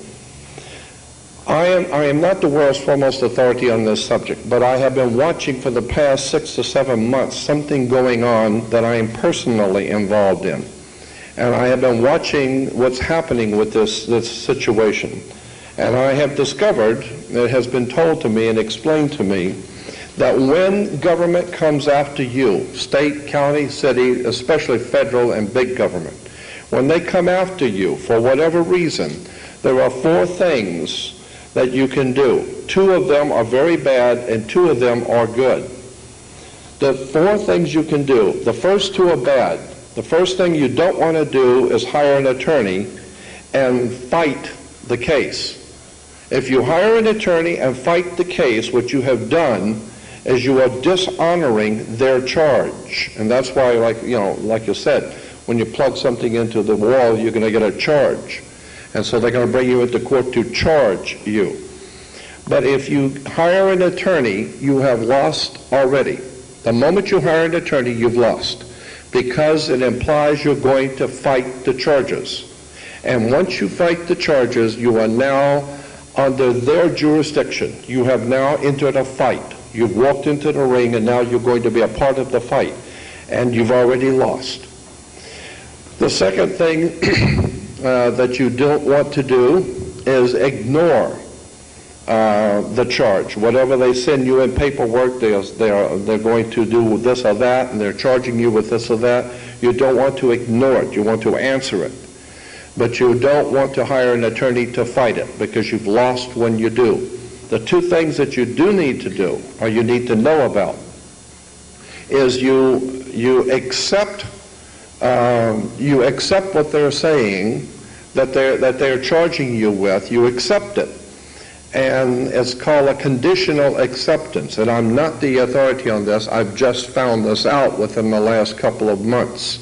Speaker 2: I am not the world's foremost authority on this subject, but I have been watching for the past 6 to 7 months something going on that I am personally involved in. And I have been watching what's happening with this situation. And I have discovered, it has been told to me and explained to me, that when government comes after you, state, county, city, especially federal and big government, when they come after you for whatever reason, there are 4 things that you can do. 2 of them are very bad and 2 of them are good. The 4 things you can do, the first 2 are bad. The first thing you don't want to do is hire an attorney and fight the case. If you hire an attorney and fight the case, what you have done is you are dishonoring their charge. And that's why, like you said, when you plug something into the wall, you're going to get a charge. And so they're going to bring you into court to charge you. But if you hire an attorney, you have lost already. The moment you hire an attorney, you've lost, because it implies you're going to fight the charges. And once you fight the charges, you are now under their jurisdiction. You have now entered a fight. You've walked into the ring, and now you're going to be a part of the fight. And you've already lost. The second thing that you don't want to do is ignore the charge. Whatever they send you in paperwork, they're going to do this or that, and they're charging you with this or that. You don't want to ignore it. You want to answer it. But you don't want to hire an attorney to fight it, because you've lost when you do. The 2 things that you do need to do, or you need to know about, is you accept what they're saying, that they're charging you with. You accept it. And it's called a conditional acceptance. And I'm not the authority on this. I've just found this out within the last couple of months.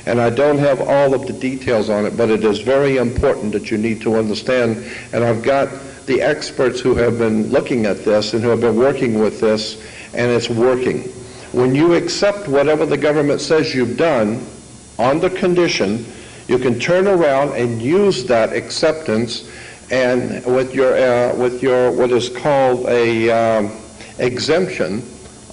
Speaker 2: And I don't have all of the details on it, but it is very important that you need to understand. And I've got the experts who have been looking at this and who have been working with this, and it's working. When you accept whatever the government says you've done on the condition, you can turn around and use that acceptance, and with your what is called a exemption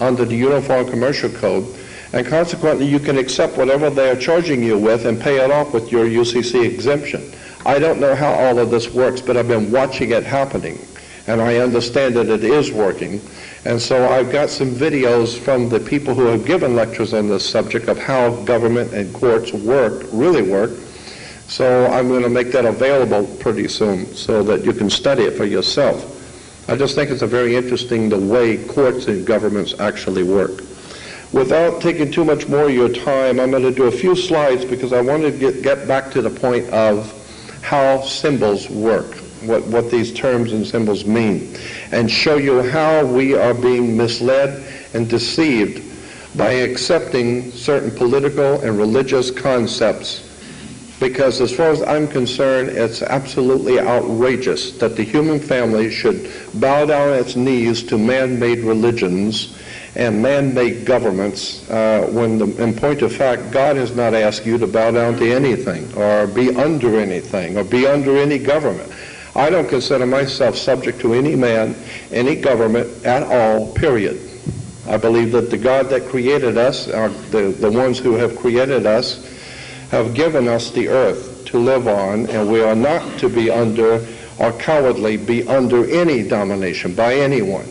Speaker 2: under the Uniform Commercial Code, and consequently you can accept whatever they are charging you with and pay it off with your UCC exemption. I don't know how all of this works, but I've been watching it happening, and I understand that it is working. And so I've got some videos from the people who have given lectures on this subject of how government and courts really work. So I'm going to make that available pretty soon so that you can study it for yourself. I just think it's a very interesting the way courts and governments actually work. Without taking too much more of your time, I'm going to do a few slides because I want to get back to the point of how symbols work, what these terms and symbols mean, and show you how we are being misled and deceived by accepting certain political and religious concepts. Because as far as I'm concerned, it's absolutely outrageous that the human family should bow down its knees to man-made religions and man-made governments when, in point of fact, God has not asked you to bow down to anything or be under anything or be under any government. I don't consider myself subject to any man, any government at all, period. I believe that the God that created us, the ones who have created us, have given us the earth to live on, and we are not to be under or cowardly be under any domination by anyone.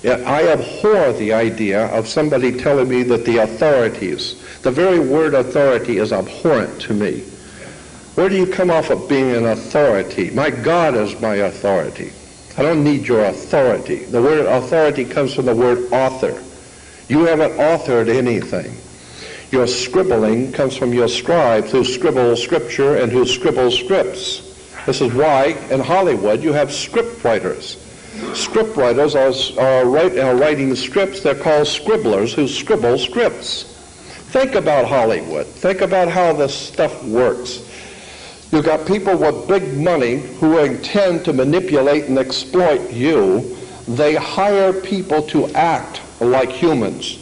Speaker 2: Yet I abhor the idea of somebody telling me that the authorities, the very word authority is abhorrent to me. Where do you come off of being an authority? My God is my authority. I don't need your authority. The word authority comes from the word author. You haven't authored anything. Your scribbling comes from your scribes who scribble scripture and who scribble scripts. This is why in Hollywood you have script writers. Script writers are writing scripts. They're called scribblers who scribble scripts. Think about Hollywood. Think about how this stuff works. You've got people with big money who intend to manipulate and exploit you. They hire people to act like humans.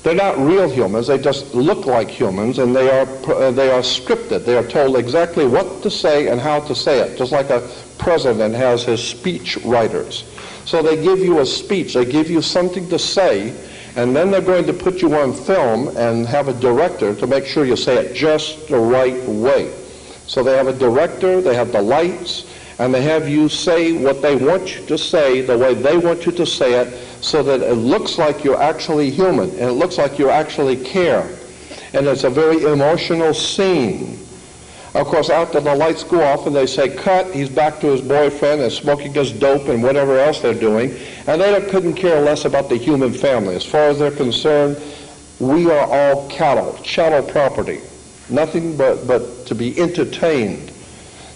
Speaker 2: They're not real humans. They just look like humans, and they are scripted. They are told exactly what to say and how to say it, just like a president has his speech writers. So they give you a speech. They give you something to say, and then they're going to put you on film and have a director to make sure you say it just the right way. So they have a director, they have the lights, and they have you say what they want you to say the way they want you to say it, so that it looks like you're actually human, and it looks like you actually care. And it's a very emotional scene. Of course, after the lights go off and they say, cut, he's back to his boyfriend and smoking his dope and whatever else they're doing, and they couldn't care less about the human family. As far as they're concerned, we are all cattle, chattel property, nothing but to be entertained.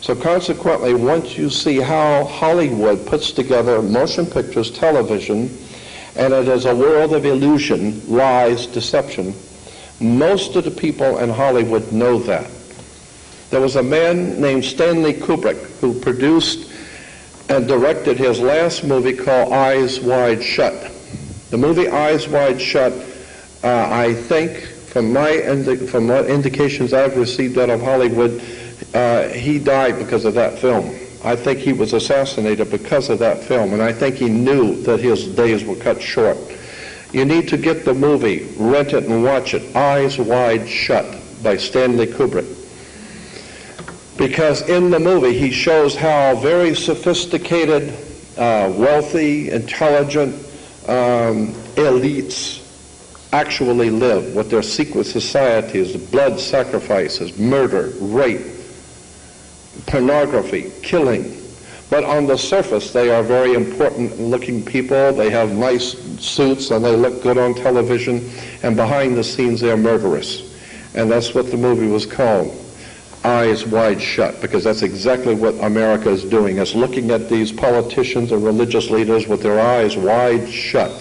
Speaker 2: So consequently, once you see how Hollywood puts together motion pictures, television, and it is a world of illusion, lies, deception, most of the people in Hollywood know that. There was a man named Stanley Kubrick who produced and directed his last movie called Eyes Wide Shut. The movie Eyes Wide Shut, I think, from what indications I've received out of Hollywood, he died because of that film. I think he was assassinated because of that film, and I think he knew that his days were cut short. You need to get the movie, rent it and watch it, Eyes Wide Shut by Stanley Kubrick. Because in the movie he shows how very sophisticated, wealthy, intelligent elites actually live, what their secret societies, blood sacrifices, murder, rape, pornography, killing. But on the surface, they are very important-looking people. They have nice suits, and they look good on television. And behind the scenes, they're murderous. And that's what the movie was called, Eyes Wide Shut, because that's exactly what America is doing. It's looking at these politicians and religious leaders with their eyes wide shut.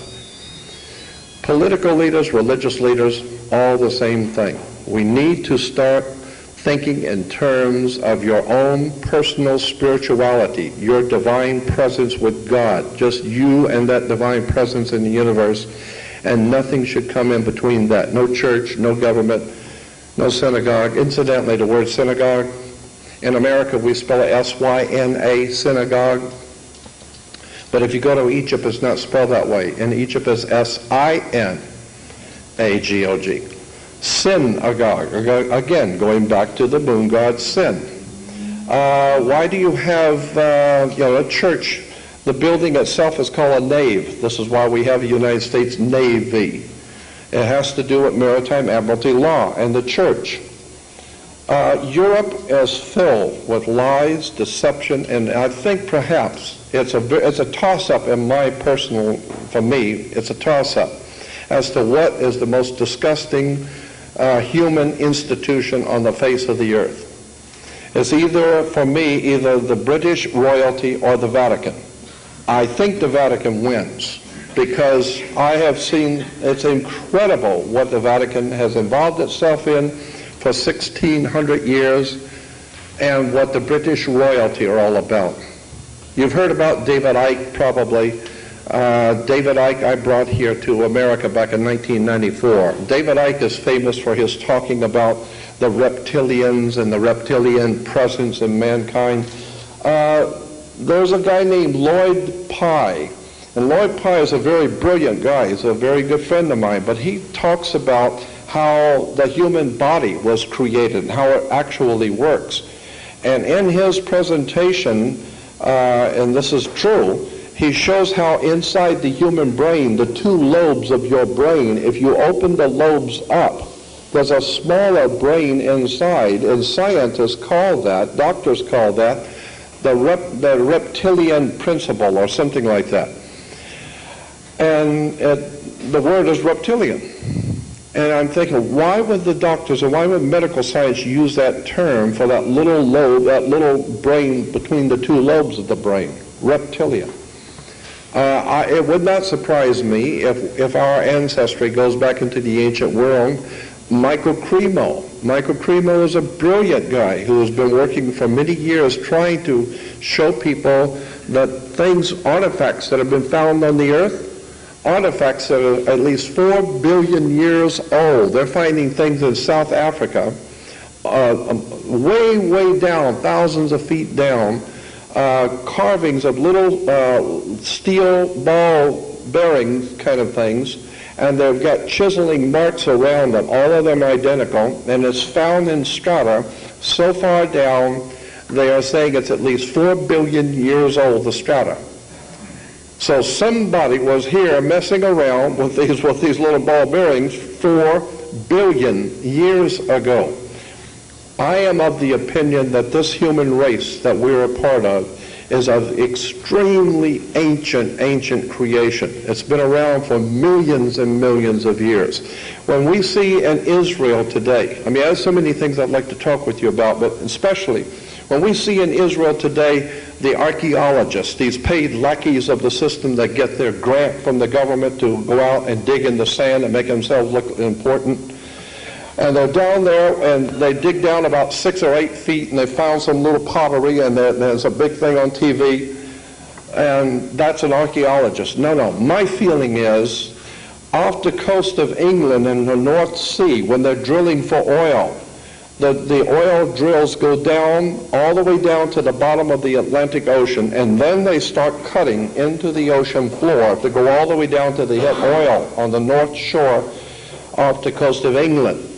Speaker 2: Political leaders, religious leaders, all the same thing. We need to start thinking in terms of your own personal spirituality, your divine presence with God, just you and that divine presence in the universe, and nothing should come in between that. No church, no government, no synagogue. Incidentally, the word synagogue, in America we spell it S-Y-N-A, synagogue. But if you go to Egypt, it's not spelled that way. In Egypt, it's S-I-N-A-G-O-G. Synagogue, again, going back to the moon god Sin. Why do you have a church? The building itself is called a nave. This is why we have a United States Navy. It has to do with maritime admiralty law and the church. Europe is filled with lies, deception, and I think perhaps it's a toss-up for me, it's a toss-up as to what is the most disgusting human institution on the face of the earth. It's for me, either the British royalty or the Vatican. I think the Vatican wins because I have seen, it's incredible what the Vatican has involved itself in for 1,600 years and what the British royalty are all about. You've heard about David Icke probably. David Icke I brought here to America back in 1994. David Icke is famous for his talking about the reptilians and the reptilian presence in mankind. There's a guy named Lloyd Pye, and Lloyd Pye is a very brilliant guy. He's a very good friend of mine, but he talks about how the human body was created and how it actually works. And in his presentation, and this is true, he shows how inside the human brain, the two lobes of your brain, if you open the lobes up, there's a smaller brain inside, and scientists call that, doctors call that, the reptilian principle or something like that. And the word is reptilian. And I'm thinking, why would the doctors and why would medical science use that term for that little lobe, that little brain between the two lobes of the brain, reptilian? It would not surprise me if our ancestry goes back into the ancient world. Michael Cremo is a brilliant guy who has been working for many years trying to show people that artifacts that have been found on the earth, artifacts that are at least 4 billion years old. They're finding things in South Africa, way, way down, thousands of feet down, carvings of little steel ball bearings kind of things, and they've got chiseling marks around them, all of them identical, and it's found in strata so far down, they are saying it's at least 4 billion years old, the strata. So somebody was here messing around with these little ball bearings 4 billion years ago. I am of the opinion that this human race that we're a part of is of extremely ancient creation. It's been around for millions and millions of years. When we see in Israel today, I mean, there's so many things I'd like to talk with you about, but especially when we see in Israel today the archaeologists, these paid lackeys of the system that get their grant from the government to go out and dig in the sand and make themselves look important. And they're down there, and they dig down about 6 or 8 feet, and they found some little pottery, and there's a big thing on TV, and that's an archaeologist. No, my feeling is, off the coast of England in the North Sea, when they're drilling for oil, the oil drills go down, all the way down to the bottom of the Atlantic Ocean, and then they start cutting into the ocean floor to go all the way down to the hit oil on the north shore off the coast of England.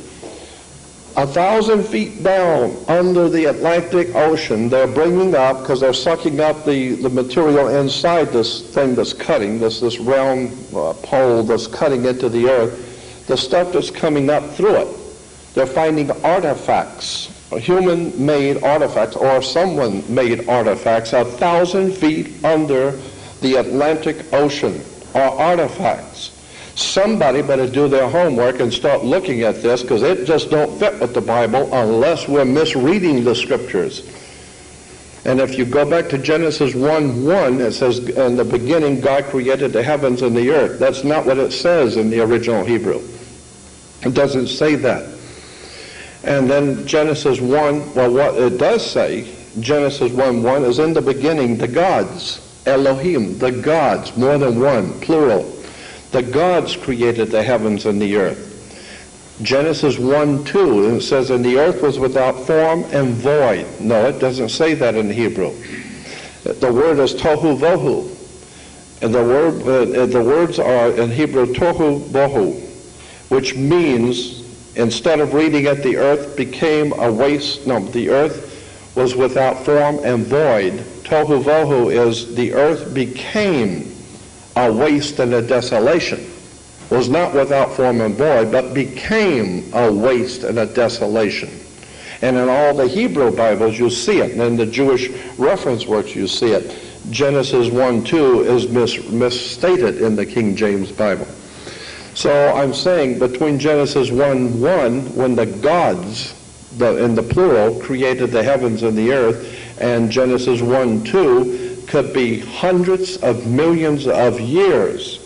Speaker 2: 1,000 feet down under the Atlantic Ocean, they're bringing up, because they're sucking up the material inside this thing that's cutting, this round pole that's cutting into the earth, the stuff that's coming up through it. They're finding artifacts, human-made artifacts, or someone-made artifacts 1,000 feet under the Atlantic Ocean are artifacts. Somebody better do their homework and start looking at this, because it just don't fit with the Bible unless we're misreading the scriptures. And if you go back to Genesis 1:1, it says, in the beginning God created the heavens and the earth. That's not what it says in the original Hebrew. It doesn't say that. And then Genesis 1, well, what it does say, Genesis 1:1, is in the beginning the gods, Elohim, the gods, more than one, plural. The gods created the heavens and the earth. Genesis 1:2, it says, and the earth was without form and void. No, it doesn't say that in Hebrew. The word is tohu vohu. And the words are in Hebrew tohu bohu, which means, instead of reading it, the earth became a waste. No, the earth was without form and void. Tohu vohu is the earth became a waste and a desolation. Was not without form and void, but became a waste and a desolation. And in all the Hebrew Bibles, you see it. And in the Jewish reference works, you see it. Genesis 1:2 is misstated in the King James Bible. So I'm saying between Genesis 1:1, when the gods, in the plural, created the heavens and the earth, and Genesis 1:2 could be hundreds of millions of years.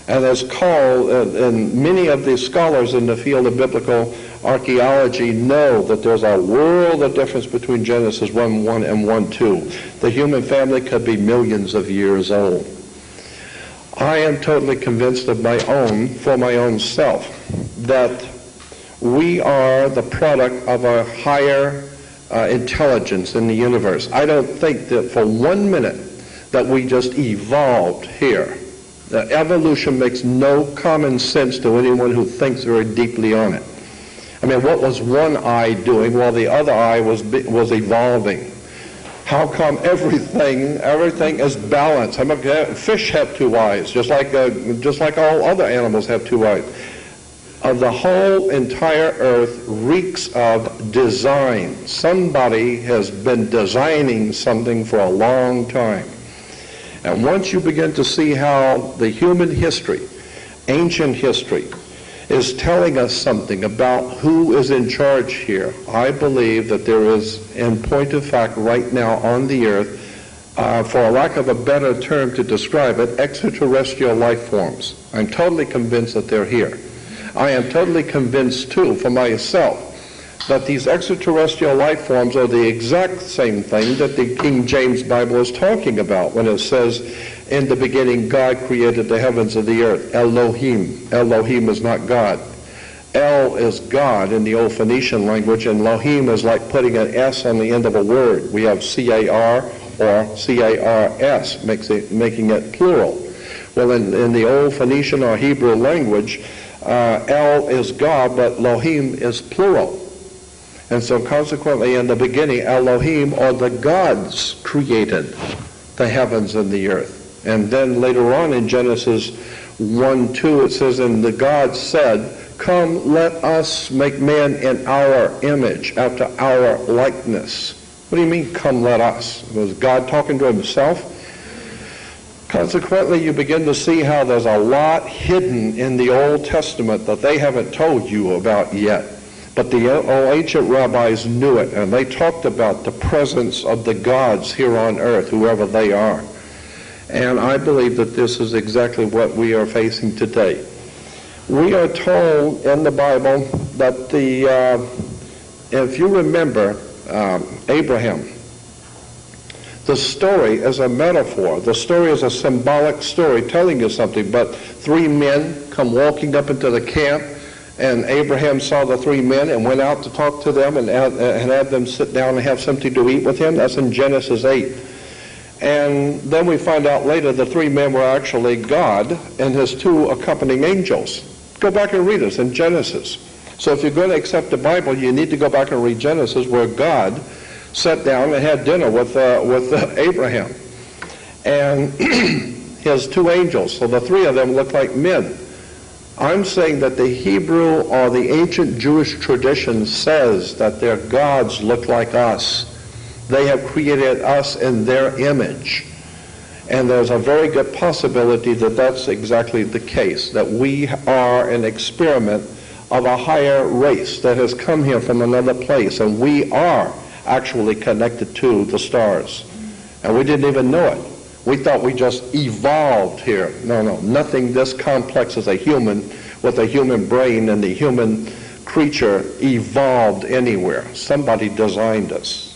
Speaker 2: And it's called, and many of the scholars in the field of biblical archaeology know that there's a world of difference between Genesis 1:1 and 1:2. The human family could be millions of years old. I am totally convinced for my own self, that we are the product of a higher intelligence in the universe. I don't think that for 1 minute that we just evolved here. Evolution makes no common sense to anyone who thinks very deeply on it. I mean, what was one eye doing while the other eye was evolving? How come everything is balanced? How come fish have two eyes, just like all other animals have two eyes? The whole entire earth reeks of design. Somebody has been designing something for a long time. And once you begin to see how the human history, ancient history, is telling us something about who is in charge here, I believe that there is, in point of fact, right now on the earth, for a lack of a better term to describe it, extraterrestrial life forms. I'm totally convinced that they're here. I am totally convinced, too, for myself, that these extraterrestrial life forms are the exact same thing that the King James Bible is talking about when it says, in the beginning God created the heavens and the earth. Elohim. Elohim is not God. El is God in the old Phoenician language, and Elohim is like putting an S on the end of a word. We have C-A-R or C-A-R-S, making it plural. Well, in the old Phoenician or Hebrew language, El is God, but Elohim is plural. And so consequently, in the beginning, Elohim, or the gods, created the heavens and the earth. And then later on in Genesis 1:2, it says, and the gods said, come, let us make man in our image, after our likeness. What do you mean, come, let us? Was God talking to himself? Consequently, you begin to see how there's a lot hidden in the Old Testament that they haven't told you about yet. But the ancient rabbis knew it, and they talked about the presence of the gods here on earth, whoever they are. And I believe that this is exactly what we are facing today. We are told in the Bible that if you remember Abraham, the story is a metaphor. The story is a symbolic story telling you something. But 3 men come walking up into the camp, and Abraham saw the 3 men and went out to talk to them and had them sit down and have something to eat with him. That's in Genesis 8. And then we find out later the 3 men were actually God and his 2 accompanying angels. Go back and read this in Genesis. So if you're going to accept the Bible, you need to go back and read Genesis, where God sat down and had dinner with Abraham and his 2 angels. So the 3 of them look like men. I'm saying that the Hebrew or the ancient Jewish tradition says that their gods look like us. They have created us in their image. And there's a very good possibility that that's exactly the case, that we are an experiment of a higher race that has come here from another place, and we are actually connected to the stars. And we didn't even know it. We thought we just evolved here. No, nothing this complex as a human with a human brain and the human creature evolved anywhere. Somebody designed us.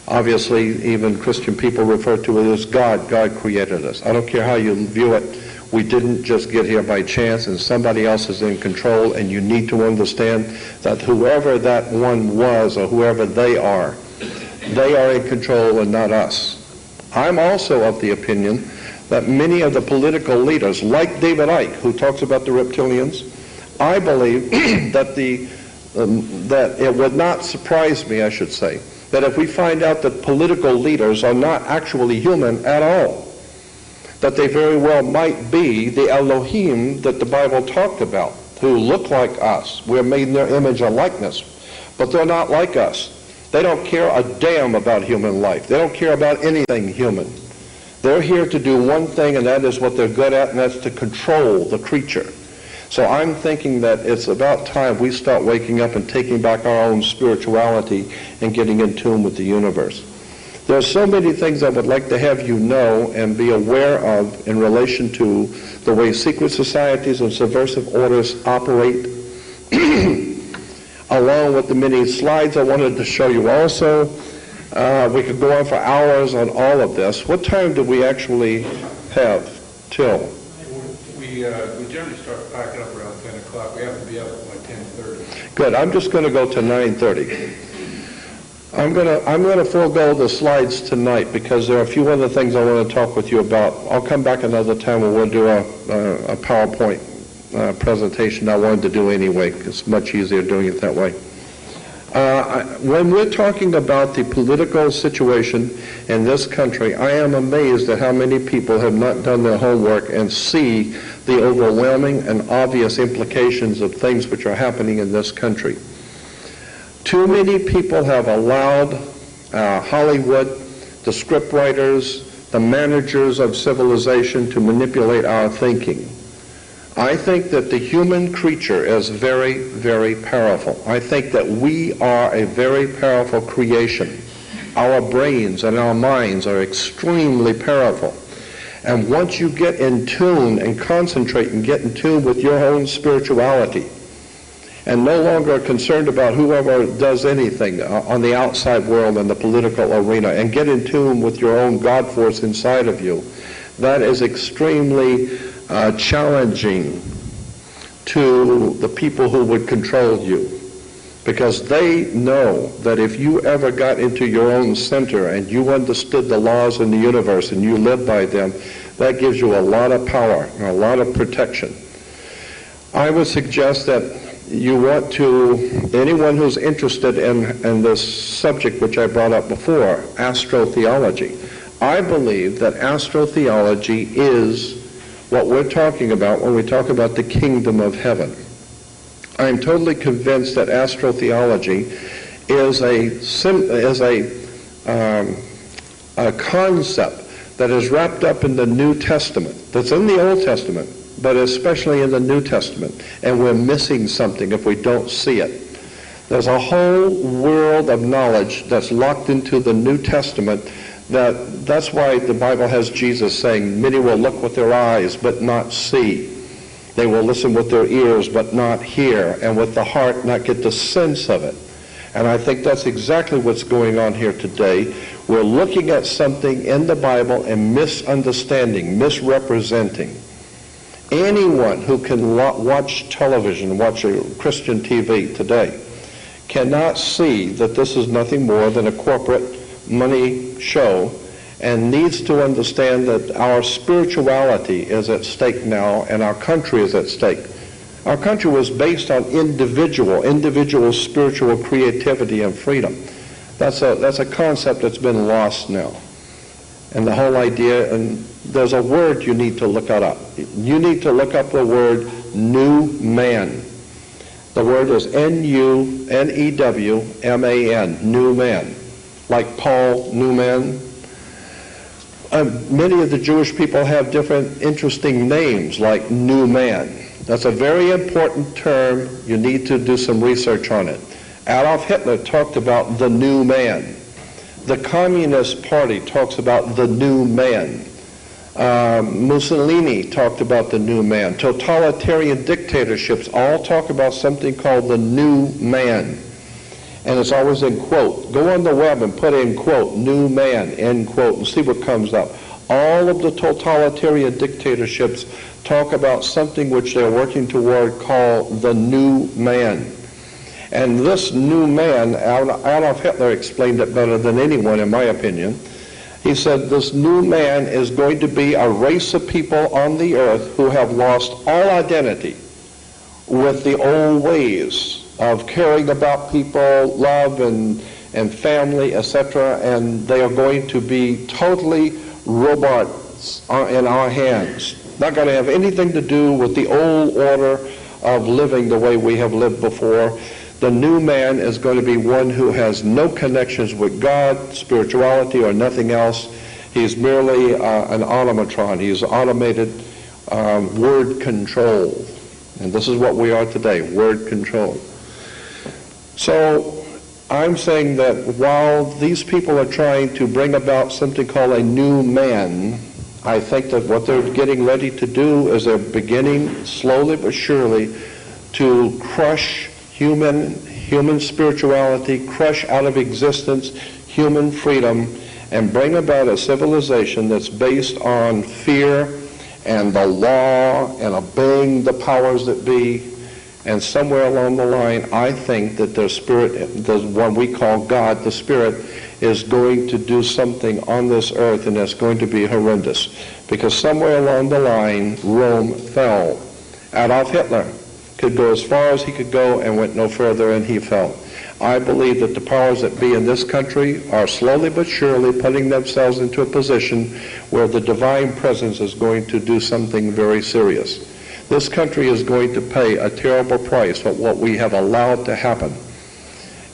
Speaker 2: Obviously, even Christian people refer to it as God. God created us. I don't care how you view it. We didn't just get here by chance, and somebody else is in control, and you need to understand that whoever that one was or whoever they are in control and not us. I'm also of the opinion that many of the political leaders, like David Icke, who talks about the reptilians, I believe that it would not surprise me, I should say, that if we find out that political leaders are not actually human at all, that they very well might be the Elohim that the Bible talked about, who look like us. We're made in their image and likeness, but they're not like us. They don't care a damn about human life. They don't care about anything human. They're here to do one thing, and that is what they're good at, and that's to control the creature. So I'm thinking that it's about time we start waking up and taking back our own spirituality and getting in tune with the universe. There are so many things I would like to have you know and be aware of in relation to the way secret societies and subversive orders operate, along with the many slides I wanted to show you also. We could go on for hours on all of this. What time do we actually have till?
Speaker 1: We generally start packing up around 10 o'clock. We have to be up by 10:30.
Speaker 2: Good. I'm just going to go to 9:30. I'm going to forego the slides tonight because there are a few other things I want to talk with you about. I'll come back another time when we'll do a PowerPoint presentation I wanted to do anyway. It's much easier doing it that way. When we're talking about the political situation in this country, I am amazed at how many people have not done their homework and see the overwhelming and obvious implications of things which are happening in this country. Too many people have allowed Hollywood, the scriptwriters, the managers of civilization to manipulate our thinking. I think that the human creature is very, very powerful. I think that we are a very powerful creation. Our brains and our minds are extremely powerful. And once you get in tune and concentrate and get in tune with your own spirituality, and no longer concerned about whoever does anything on the outside world and the political arena, and get in tune with your own God force inside of you, that is extremely challenging to the people who would control you, because they know that if you ever got into your own center and you understood the laws in the universe and you lived by them, that gives you a lot of power and a lot of protection. I would suggest that you want to, anyone who's interested in this subject which I brought up before, astrotheology. I believe that astrotheology is what we're talking about when we talk about the kingdom of heaven. I am totally convinced that astrotheology is a concept that is wrapped up in the New Testament, that's in the Old Testament, but especially in the New Testament, and we're missing something if we don't see it. There's a whole world of knowledge that's locked into the New Testament. That's why the Bible has Jesus saying, many will look with their eyes but not see. They will listen with their ears but not hear, and with the heart not get the sense of it. And I think that's exactly what's going on here today. We're looking at something in the Bible and misunderstanding, misrepresenting. Anyone who can watch television, watch a Christian TV today, cannot see that this is nothing more than a corporate money show, and needs to understand that our spirituality is at stake now, and our country is at stake. Our country was based on individual spiritual creativity and freedom. That's a concept that's been lost now. And the whole idea, and there's a word you need to look up. You need to look up the word new man. The word is N-U-N-E-W-M-A-N, new man. Like Paul Newman. Many of the Jewish people have different interesting names, like new man. That's a very important term. You need to do some research on it. Adolf Hitler talked about the new man. The Communist Party talks about the new man. Mussolini talked about the new man. Totalitarian dictatorships all talk about something called the new man. And it's always in quote. Go on the web and put in quote, new man, end quote, and see what comes up. All of the totalitarian dictatorships talk about something which they're working toward called the new man. And this new man, Adolf Hitler explained it better than anyone in my opinion. He said this new man is going to be a race of people on the earth who have lost all identity with the old ways of caring about people, love and family, etc., and they are going to be totally robots in our hands. Not going to have anything to do with the old order of living the way we have lived before. The new man is going to be one who has no connections with God, spirituality, or nothing else. He's merely an automatron. He's automated word control. And this is what we are today, word control. So I'm saying that while these people are trying to bring about something called a new man, I think that what they're getting ready to do is they're beginning slowly but surely to crush human spirituality, crush out of existence human freedom, and bring about a civilization that's based on fear and the law and obeying the powers that be. And somewhere along the line, I think that the Spirit, the one we call God, the Spirit, is going to do something on this earth, and it's going to be horrendous. Because somewhere along the line, Rome fell. Adolf Hitler could go as far as he could go and went no further, and he fell. I believe that the powers that be in this country are slowly but surely putting themselves into a position where the divine presence is going to do something very serious. This country is going to pay a terrible price for what we have allowed to happen.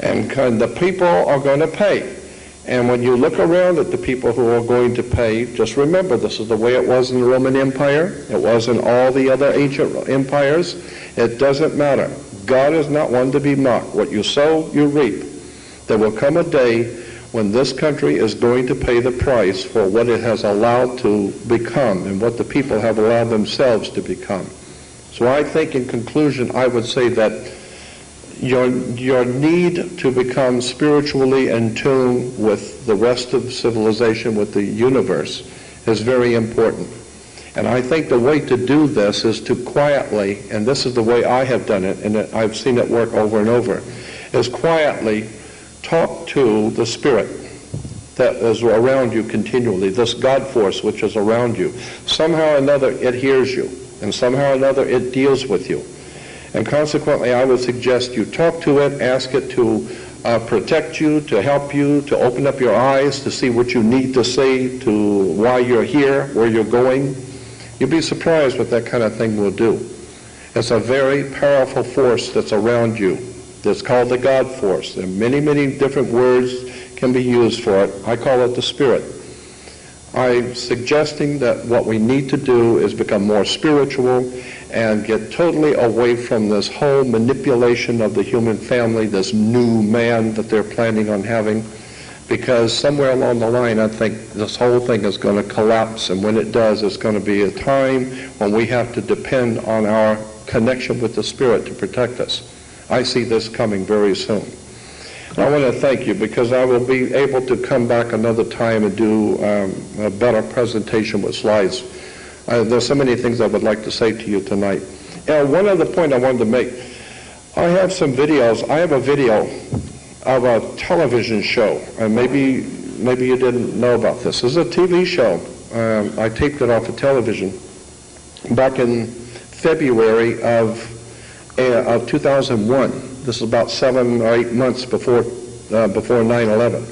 Speaker 2: And the people are going to pay. And when you look around at the people who are going to pay, just remember this is the way it was in the Roman Empire. It was in all the other ancient empires. It doesn't matter. God is not one to be mocked. What you sow, you reap. There will come a day when this country is going to pay the price for what it has allowed to become and what the people have allowed themselves to become. So I think in conclusion, I would say that your need to become spiritually in tune with the rest of civilization, with the universe, is very important. And I think the way to do this is to quietly, and this is the way I have done it, and I've seen it work over and over, is quietly talk to the Spirit that is around you continually, this God force which is around you. Somehow or another it hears you, and somehow or another it deals with you. And consequently, I would suggest you talk to it, ask it to protect you, to help you, to open up your eyes, to see what you need to see, to why you're here, where you're going. You'd be surprised what that kind of thing will do. It's a very powerful force that's around you. It's called the God force. There are many, many different words can be used for it. I call it the Spirit. I'm suggesting that what we need to do is become more spiritual and get totally away from this whole manipulation of the human family, this new man that they're planning on having, because somewhere along the line I think this whole thing is going to collapse, and when it does, it's going to be a time when we have to depend on our connection with the Spirit to protect us. I see this coming very soon. I want to thank you because I will be able to come back another time and do a better presentation with slides. There's so many things I would like to say to you tonight. And one other point I wanted to make. I have some videos. I have a video of a television show, and maybe you didn't know about this. This is a TV show. I taped it off of television back in February of 2001. This is about 7 or 8 months before 9/11.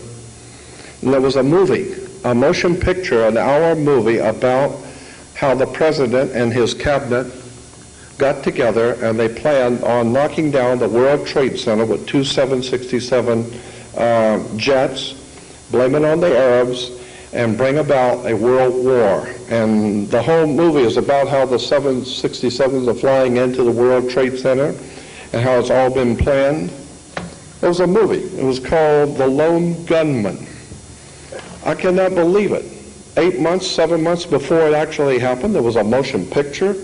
Speaker 2: And there was a movie, a motion picture, an hour movie about how the president and his cabinet got together and they planned on knocking down the World Trade Center with two 767 jets, blame it on the Arabs, and bring about a world war. And the whole movie is about how the 767s are flying into the World Trade Center and how it's all been planned. It was a movie. It was called The Lone Gunman. I cannot believe it. 8 months, 7 months before it actually happened, there was a motion picture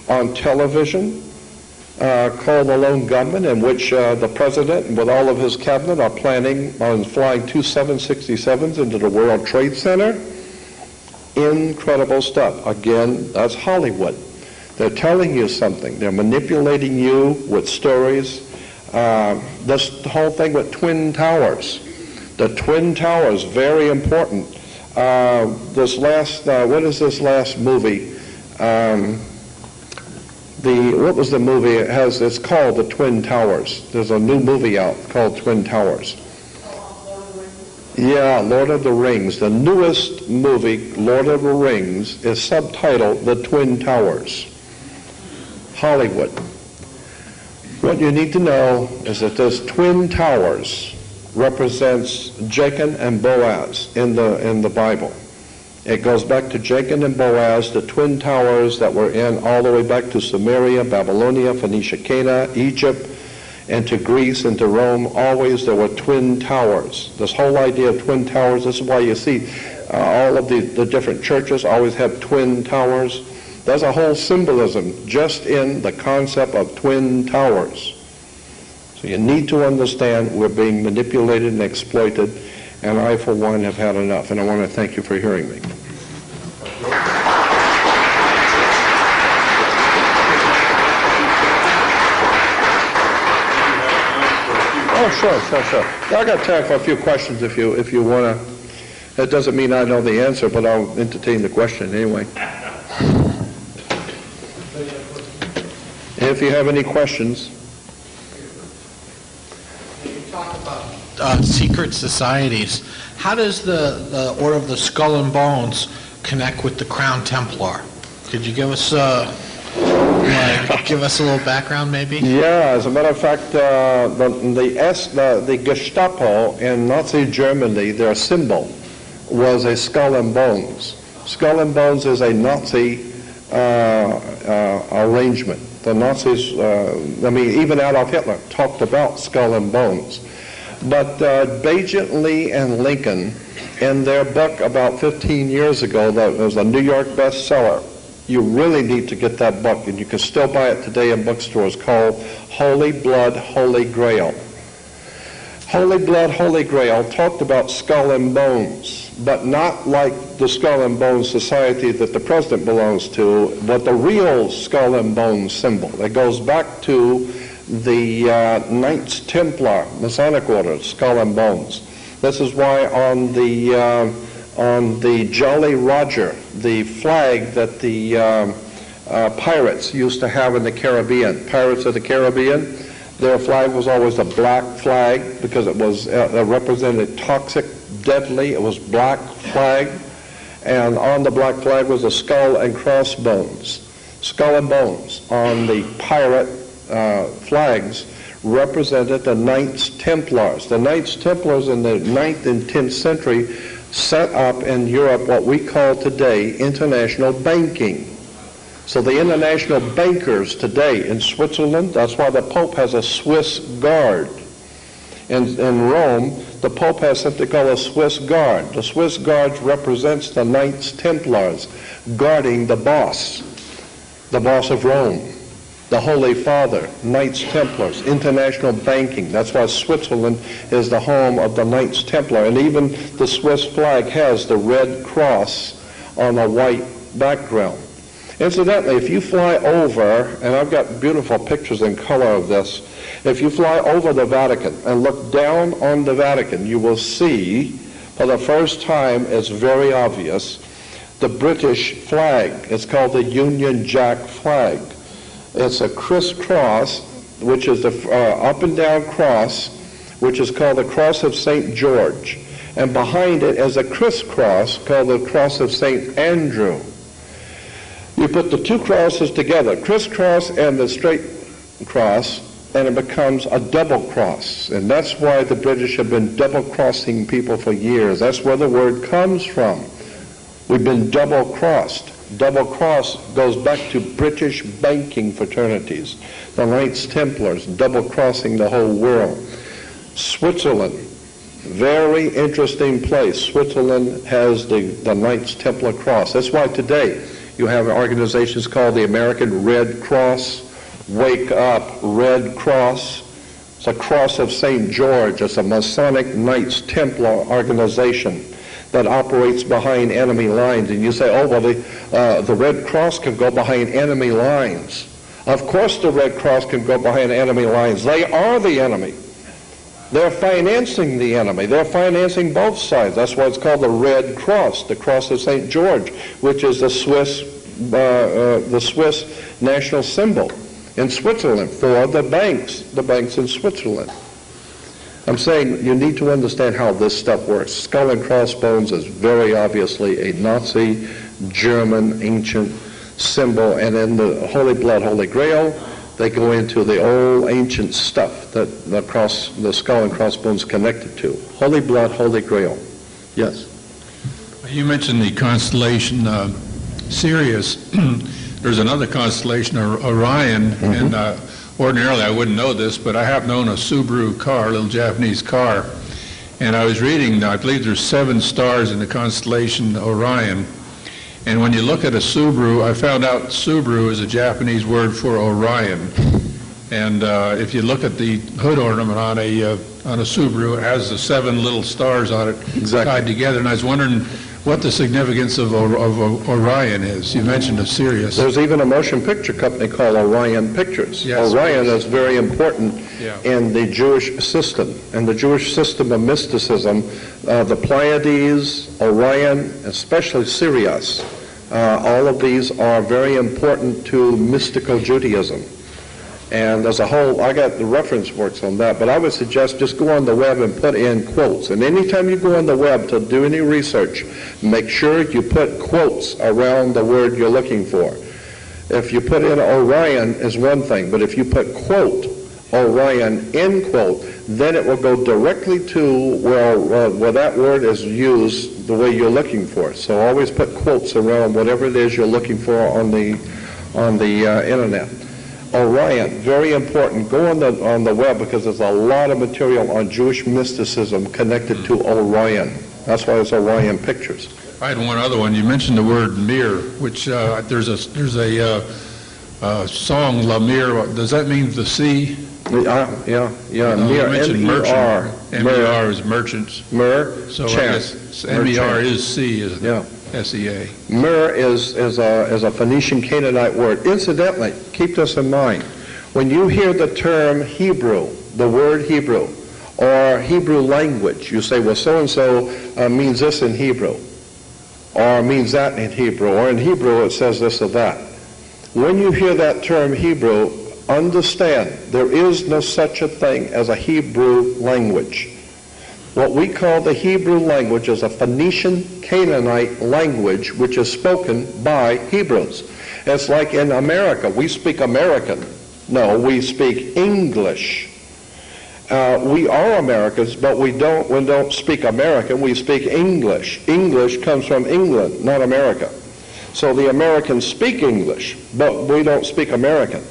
Speaker 2: on television called The Lone Gunman, in which the president with all of his cabinet are planning on flying two 767s into the World Trade Center. Incredible stuff. Again, that's Hollywood. They're telling you something. They're manipulating you with stories. This whole thing with Twin Towers. The Twin Towers, very important. This last, what is this last movie? What was the movie? It's called The Twin Towers. There's a new movie out called Twin Towers. Yeah, Lord of the Rings. The newest movie, Lord of the Rings, is subtitled The Twin Towers. Hollywood. What you need to know is that those twin towers represents Jacob and Boaz in the Bible. It goes back to Jacob and Boaz, the twin towers that were in all the way back to Samaria, Babylonia, Phoenicia, Canaan, Egypt, and to Greece and to Rome. Always there were twin towers. This whole idea of twin towers, this is why you see all of the different churches always have twin towers. There's a whole symbolism just in the concept of twin towers. So you need to understand we're being manipulated and exploited, and I, for one, have had enough. And I want to thank you for hearing me. Oh, sure. I got time for a few questions if you want to. That doesn't mean I know the answer, but I'll entertain the question anyway. If you have any questions.
Speaker 3: You talk about secret societies. How does the Order of the Skull and Bones connect with the Crown Templar? Could you give us a little background, maybe?
Speaker 2: Yeah, as a matter of fact, the Gestapo in Nazi Germany, their symbol was a skull and bones. Skull and bones is a Nazi arrangement. The Nazis, even Adolf Hitler talked about skull and bones. But Bajan, Lee, and Lincoln, in their book about 15 years ago, that was a New York bestseller, you really need to get that book, and you can still buy it today in bookstores, called Holy Blood, Holy Grail. Holy Blood, Holy Grail talked about skull and bones, but not like the Skull and Bones Society that the president belongs to, but the real skull and bones symbol. It goes back to the Knights Templar, Masonic Order, skull and bones. This is why on the Jolly Roger, the flag that the pirates used to have in the Caribbean, Pirates of the Caribbean, their flag was always a black flag because it was represented toxic, deadly. It was black flag, and on the black flag was a skull and crossbones. Skull and bones on the pirate flags represented the Knights Templars. The Knights Templars in the 9th and 10th century set up in Europe what we call today international banking. So the international bankers today in Switzerland, that's why the Pope has a Swiss guard. In Rome, the Pope has something called a Swiss guard. The Swiss guard represents the Knights Templars guarding the boss of Rome, the Holy Father, Knights Templars, international banking. That's why Switzerland is the home of the Knights Templar. And even the Swiss flag has the red cross on a white background. Incidentally, if you fly over, and I've got beautiful pictures in color of this, if you fly over the Vatican and look down on the Vatican, you will see, for the first time, it's very obvious, the British flag. It's called the Union Jack flag. It's a crisscross, which is the up and down cross, which is called the Cross of St. George. And behind it is a crisscross called the Cross of St. Andrew. You put the two crosses together, crisscross and the straight cross, and it becomes a double cross. And that's why the British have been double-crossing people for years. That's where the word comes from. We've been double-crossed. Double-cross goes back to British banking fraternities. The Knights Templars double-crossing the whole world. Switzerland, very interesting place. Switzerland has the Knights Templar cross. That's why today you have organizations called the American Red Cross, Wake Up Red Cross. It's a Cross of St. George. It's a Masonic Knights Templar organization that operates behind enemy lines. And you say, oh, well, the Red Cross can go behind enemy lines. Of course the Red Cross can go behind enemy lines. They are the enemy. They're financing the enemy. They're financing both sides. That's why it's called the Red Cross, the Cross of St. George, which is the Swiss national symbol in Switzerland for the banks in Switzerland. I'm saying you need to understand how this stuff works. Skull and crossbones is very obviously a Nazi German ancient symbol, and in the Holy Blood, Holy Grail, They go into the old ancient stuff that the skull and crossbones connected to. Holy blood, Holy Grail. Yes.
Speaker 1: You mentioned the constellation Sirius. There's another constellation, Orion, and ordinarily I wouldn't know this, but I have known a Subaru car, a little Japanese car, and I was reading, I believe there's 7 stars in the constellation Orion, and when you look at a Subaru, I found out Subaru is a Japanese word for Orion, and if you look at the hood ornament on a Subaru, it has the 7 little stars on it tied together, and I was wondering what the significance of Orion is. You mentioned of Sirius.
Speaker 2: There's even a motion picture company called Orion Pictures. Yes, Orion is very important in the Jewish system. And the Jewish system of mysticism, the Pleiades, Orion, especially Sirius, all of these are very important to mystical Judaism. And as a whole, I got the reference works on that, but I would suggest just go on the web and put in quotes. And anytime you go on the web to do any research, make sure you put quotes around the word you're looking for. If you put in Orion is one thing, but if you put quote, Orion, end quote, then it will go directly to where that word is used the way you're looking for. So always put quotes around whatever it is you're looking for on the internet. Orion, very important. Go on the web because there's a lot of material on Jewish mysticism connected to Orion. That's why it's Orion Pictures.
Speaker 1: I had one other one. You mentioned the word mir, which there's a song, La Mir. Does that mean the sea?
Speaker 2: Yeah.
Speaker 1: You mentioned merchant. M-E-R is merchants.
Speaker 2: Mer,
Speaker 1: so I guess M-E-R is sea, isn't it?
Speaker 2: Yeah.
Speaker 1: S-E-A.
Speaker 2: Mir is a Phoenician Canaanite word. Incidentally, keep this in mind. When you hear the term Hebrew, the word Hebrew, or Hebrew language, you say, well, so-and-so means this in Hebrew, or means that in Hebrew, or in Hebrew it says this or that. When you hear that term Hebrew, understand there is no such a thing as a Hebrew language. What we call the Hebrew language is a Phoenician Canaanite language which is spoken by Hebrews. It's like in America, we speak American. No, we speak English. We are Americans, but we don't speak American, we speak English. English comes from England, not America. So the Americans speak English, but we don't speak American.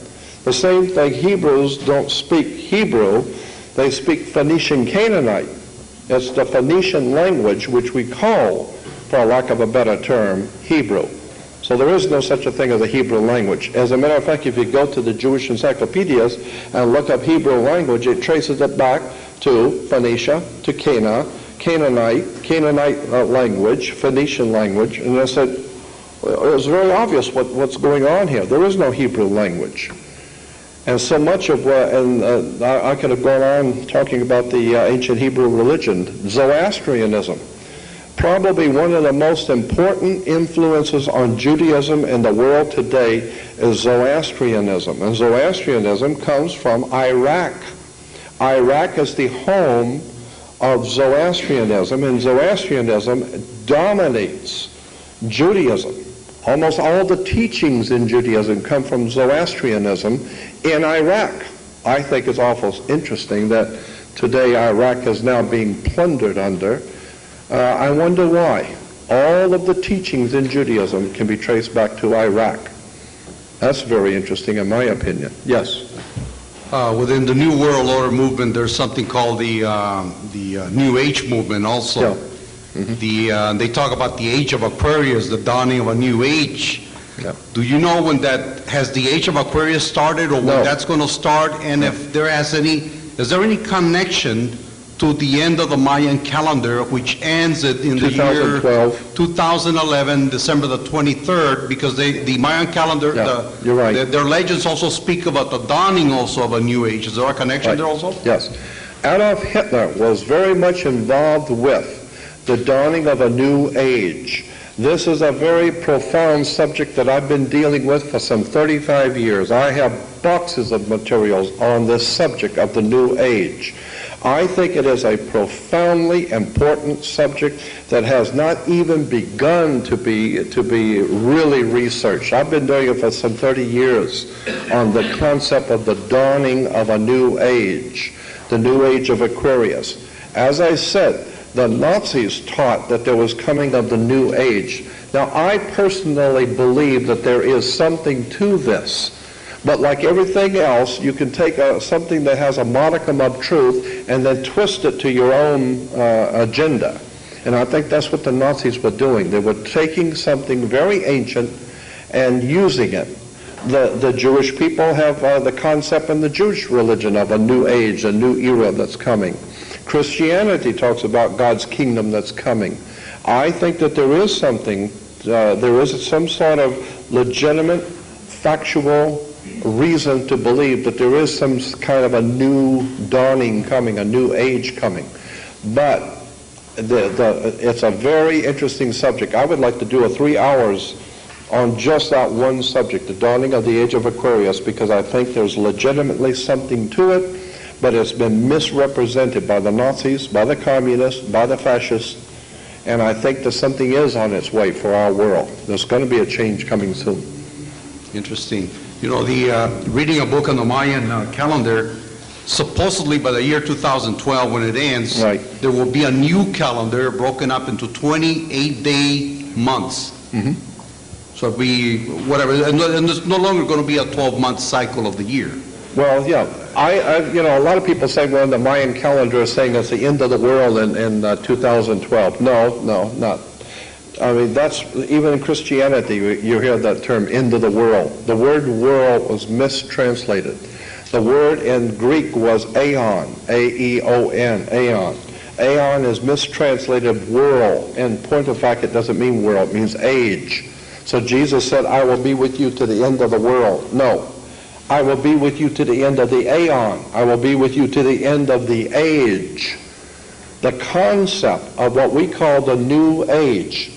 Speaker 2: The same thing, Hebrews don't speak Hebrew, they speak Phoenician Canaanite. It's the Phoenician language which we call, for lack of a better term, Hebrew. So there is no such a thing as a Hebrew language. As a matter of fact, if you go to the Jewish encyclopedias and look up Hebrew language, it traces it back to Phoenicia, to Canaanite language, Phoenician language, and I said, it was very obvious what's going on here. There is no Hebrew language. And so much of what, and I could have gone on talking about the ancient Hebrew religion, Zoroastrianism. Probably one of the most important influences on Judaism in the world today is Zoroastrianism. And Zoroastrianism comes from Iraq. Iraq is the home of Zoroastrianism, and Zoroastrianism dominates Judaism. Almost all the teachings in Judaism come from Zoroastrianism in Iraq. I think it's awful interesting that today Iraq is now being plundered under. I wonder why. All of the teachings in Judaism can be traced back to Iraq. That's very interesting in my opinion. Yes?
Speaker 4: Within the New World Order movement, there's something called the New Age movement also.
Speaker 2: Yeah. Mm-hmm.
Speaker 4: They talk about the age of Aquarius, the dawning of a new age.
Speaker 2: Yeah.
Speaker 4: Do you know when has the age of Aquarius started, or when that's going to start? And if there is there any connection to the end of the Mayan calendar, which ends in the year 2011, December the 23rd? Because the Mayan calendar,
Speaker 2: you're right.
Speaker 4: Their legends also speak about the dawning also of a new age. Is there a connection there also?
Speaker 2: Yes. Adolf Hitler was very much involved with the dawning of a new age. This is a very profound subject that I've been dealing with for some 35 years. I have boxes of materials on this subject of the new age. I think it is a profoundly important subject that has not even begun to be really researched. I've been doing it for some 30 years on the concept of the dawning of a new age, the new age of Aquarius. As I said, the Nazis taught that there was coming of the new age. Now, I personally believe that there is something to this. But like everything else, you can take something that has a modicum of truth and then twist it to your own agenda. And I think that's what the Nazis were doing. They were taking something very ancient and using it. The Jewish people have the concept in the Jewish religion of a new age, a new era that's coming. Christianity talks about God's kingdom that's coming. I think that there is something, there is some sort of legitimate, factual reason to believe that there is some kind of a new dawning coming, a new age coming. But it's a very interesting subject. I would like to do 3 hours on just that one subject, the dawning of the age of Aquarius, because I think there's legitimately something to it, but it's been misrepresented by the Nazis, by the communists, by the fascists, and I think that something is on its way for our world. There's going to be a change coming soon.
Speaker 4: Interesting. You know, reading a book on the Mayan calendar, supposedly by the year 2012, when it ends,
Speaker 2: right,
Speaker 4: there will be a new calendar broken up into 28-day months.
Speaker 2: Mm-hmm.
Speaker 4: So it'll be whatever, and there's no longer going to be a 12-month cycle of the year.
Speaker 2: Well, yeah, a lot of people say, well, the Mayan calendar is saying it's the end of the world in 2012. No, not. I mean, that's, even in Christianity, you hear that term, end of the world. The word world was mistranslated. The word in Greek was aeon, A-E-O-N, aeon. Aeon is mistranslated world. In point of fact, it doesn't mean world, it means age. So Jesus said, I will be with you to the end of the world. No, I will be with you to the end of the aeon. I will be with you to the end of the age. The concept of what we call the new age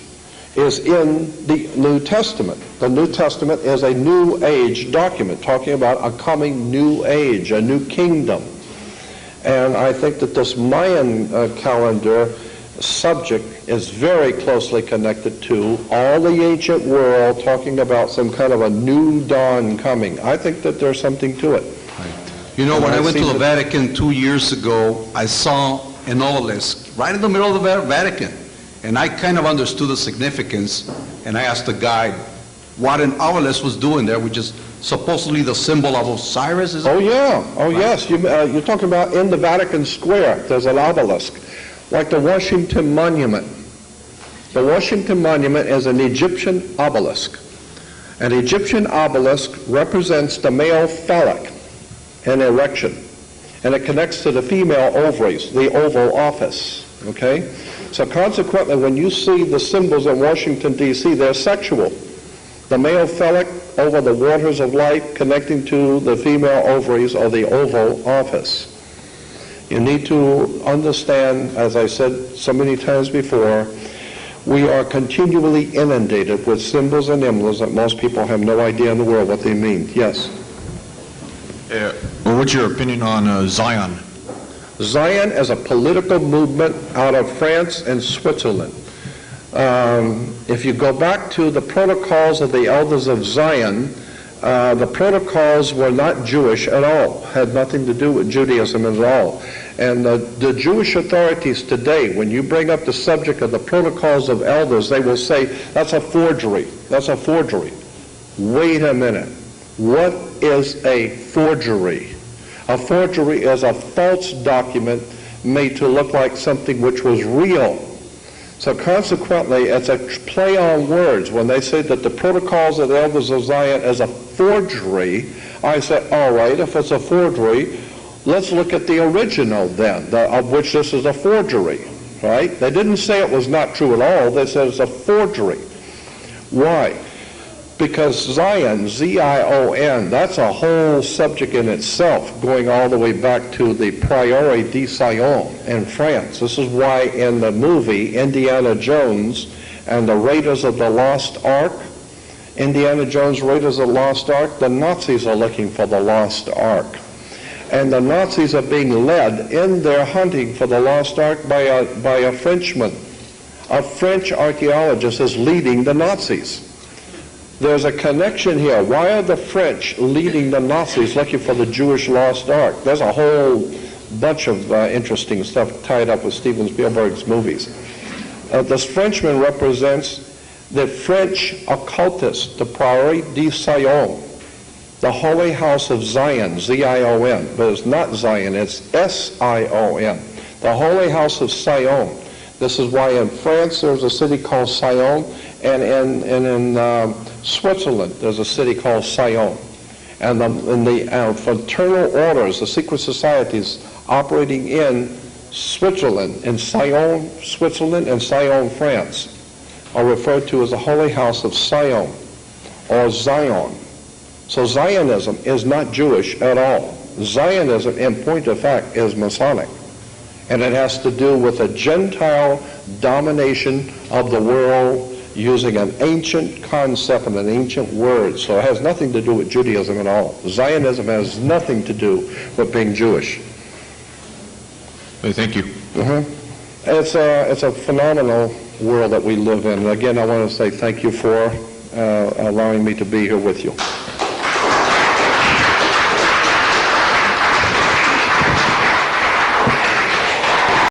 Speaker 2: is in the New Testament. The New Testament is a new age document talking about a coming new age, a new kingdom. And I think that this Mayan calendar subject is very closely connected to all the ancient world talking about some kind of a new dawn coming. I think that there's something to it.
Speaker 4: Right. You know, when I went to the Vatican 2 years ago, I saw an obelisk right in the middle of the Vatican. And I kind of understood the significance, and I asked the guide what an obelisk was doing there, which is supposedly the symbol of Osiris, is it?
Speaker 2: Oh, yeah. Oh, right. Yes. You're talking about in the Vatican Square, there's an obelisk, like the Washington Monument. The Washington Monument is an Egyptian obelisk. An Egyptian obelisk represents the male phallic in erection, and it connects to the female ovaries, the Oval Office, okay? So consequently, when you see the symbols in Washington, D.C., they're sexual. The male phallic over the waters of life connecting to the female ovaries or the Oval Office. You need to understand, as I said so many times before, we are continually inundated with symbols and emblems that most people have no idea in the world what they mean. Yes?
Speaker 5: Well, what's your opinion on Zion?
Speaker 2: Zion is a political movement out of France and Switzerland. If you go back to the protocols of the elders of Zion, the protocols were not Jewish at all, had nothing to do with Judaism at all. And the Jewish authorities today, when you bring up the subject of the protocols of elders, they will say, that's a forgery, that's a forgery. Wait a minute, what is a forgery? A forgery is a false document made to look like something which was real. So consequently, it's a play on words. When they say that the protocols of the elders of Zion is a forgery, I say, all right, if it's a forgery, let's look at the original then, of which this is a forgery, right? They didn't say it was not true at all. They said it's a forgery. Why? Because Zion, Z-I-O-N, that's a whole subject in itself, going all the way back to the Prieuré de Sion in France. This is why in the movie Indiana Jones and the Raiders of the Lost Ark, Indiana Jones, Raiders of the Lost Ark, the Nazis are looking for the Lost Ark. And the Nazis are being led in their hunting for the lost ark by a Frenchman. A French archaeologist is leading the Nazis. There's a connection here. Why are the French leading the Nazis looking for the Jewish lost ark? There's a whole bunch of interesting stuff tied up with Steven Spielberg's movies. This Frenchman represents the French occultist, the Prairie de Sion, the Holy House of Zion, Z-I-O-N, but it's not Zion, it's S-I-O-N, the Holy House of Sion. This is why in France there's a city called Sion, and in Switzerland there's a city called Sion. And the fraternal orders, the secret societies operating in Switzerland, in Sion, Switzerland, and Sion, France, are referred to as the Holy House of Sion, or Zion. So Zionism is not Jewish at all. Zionism, in point of fact, is Masonic. And it has to do with a Gentile domination of the world using an ancient concept and an ancient word. So it has nothing to do with Judaism at all. Zionism has nothing to do with being Jewish.
Speaker 5: Hey, thank you.
Speaker 2: It's a phenomenal world that we live in. And again, I want to say thank you for allowing me to be here with you.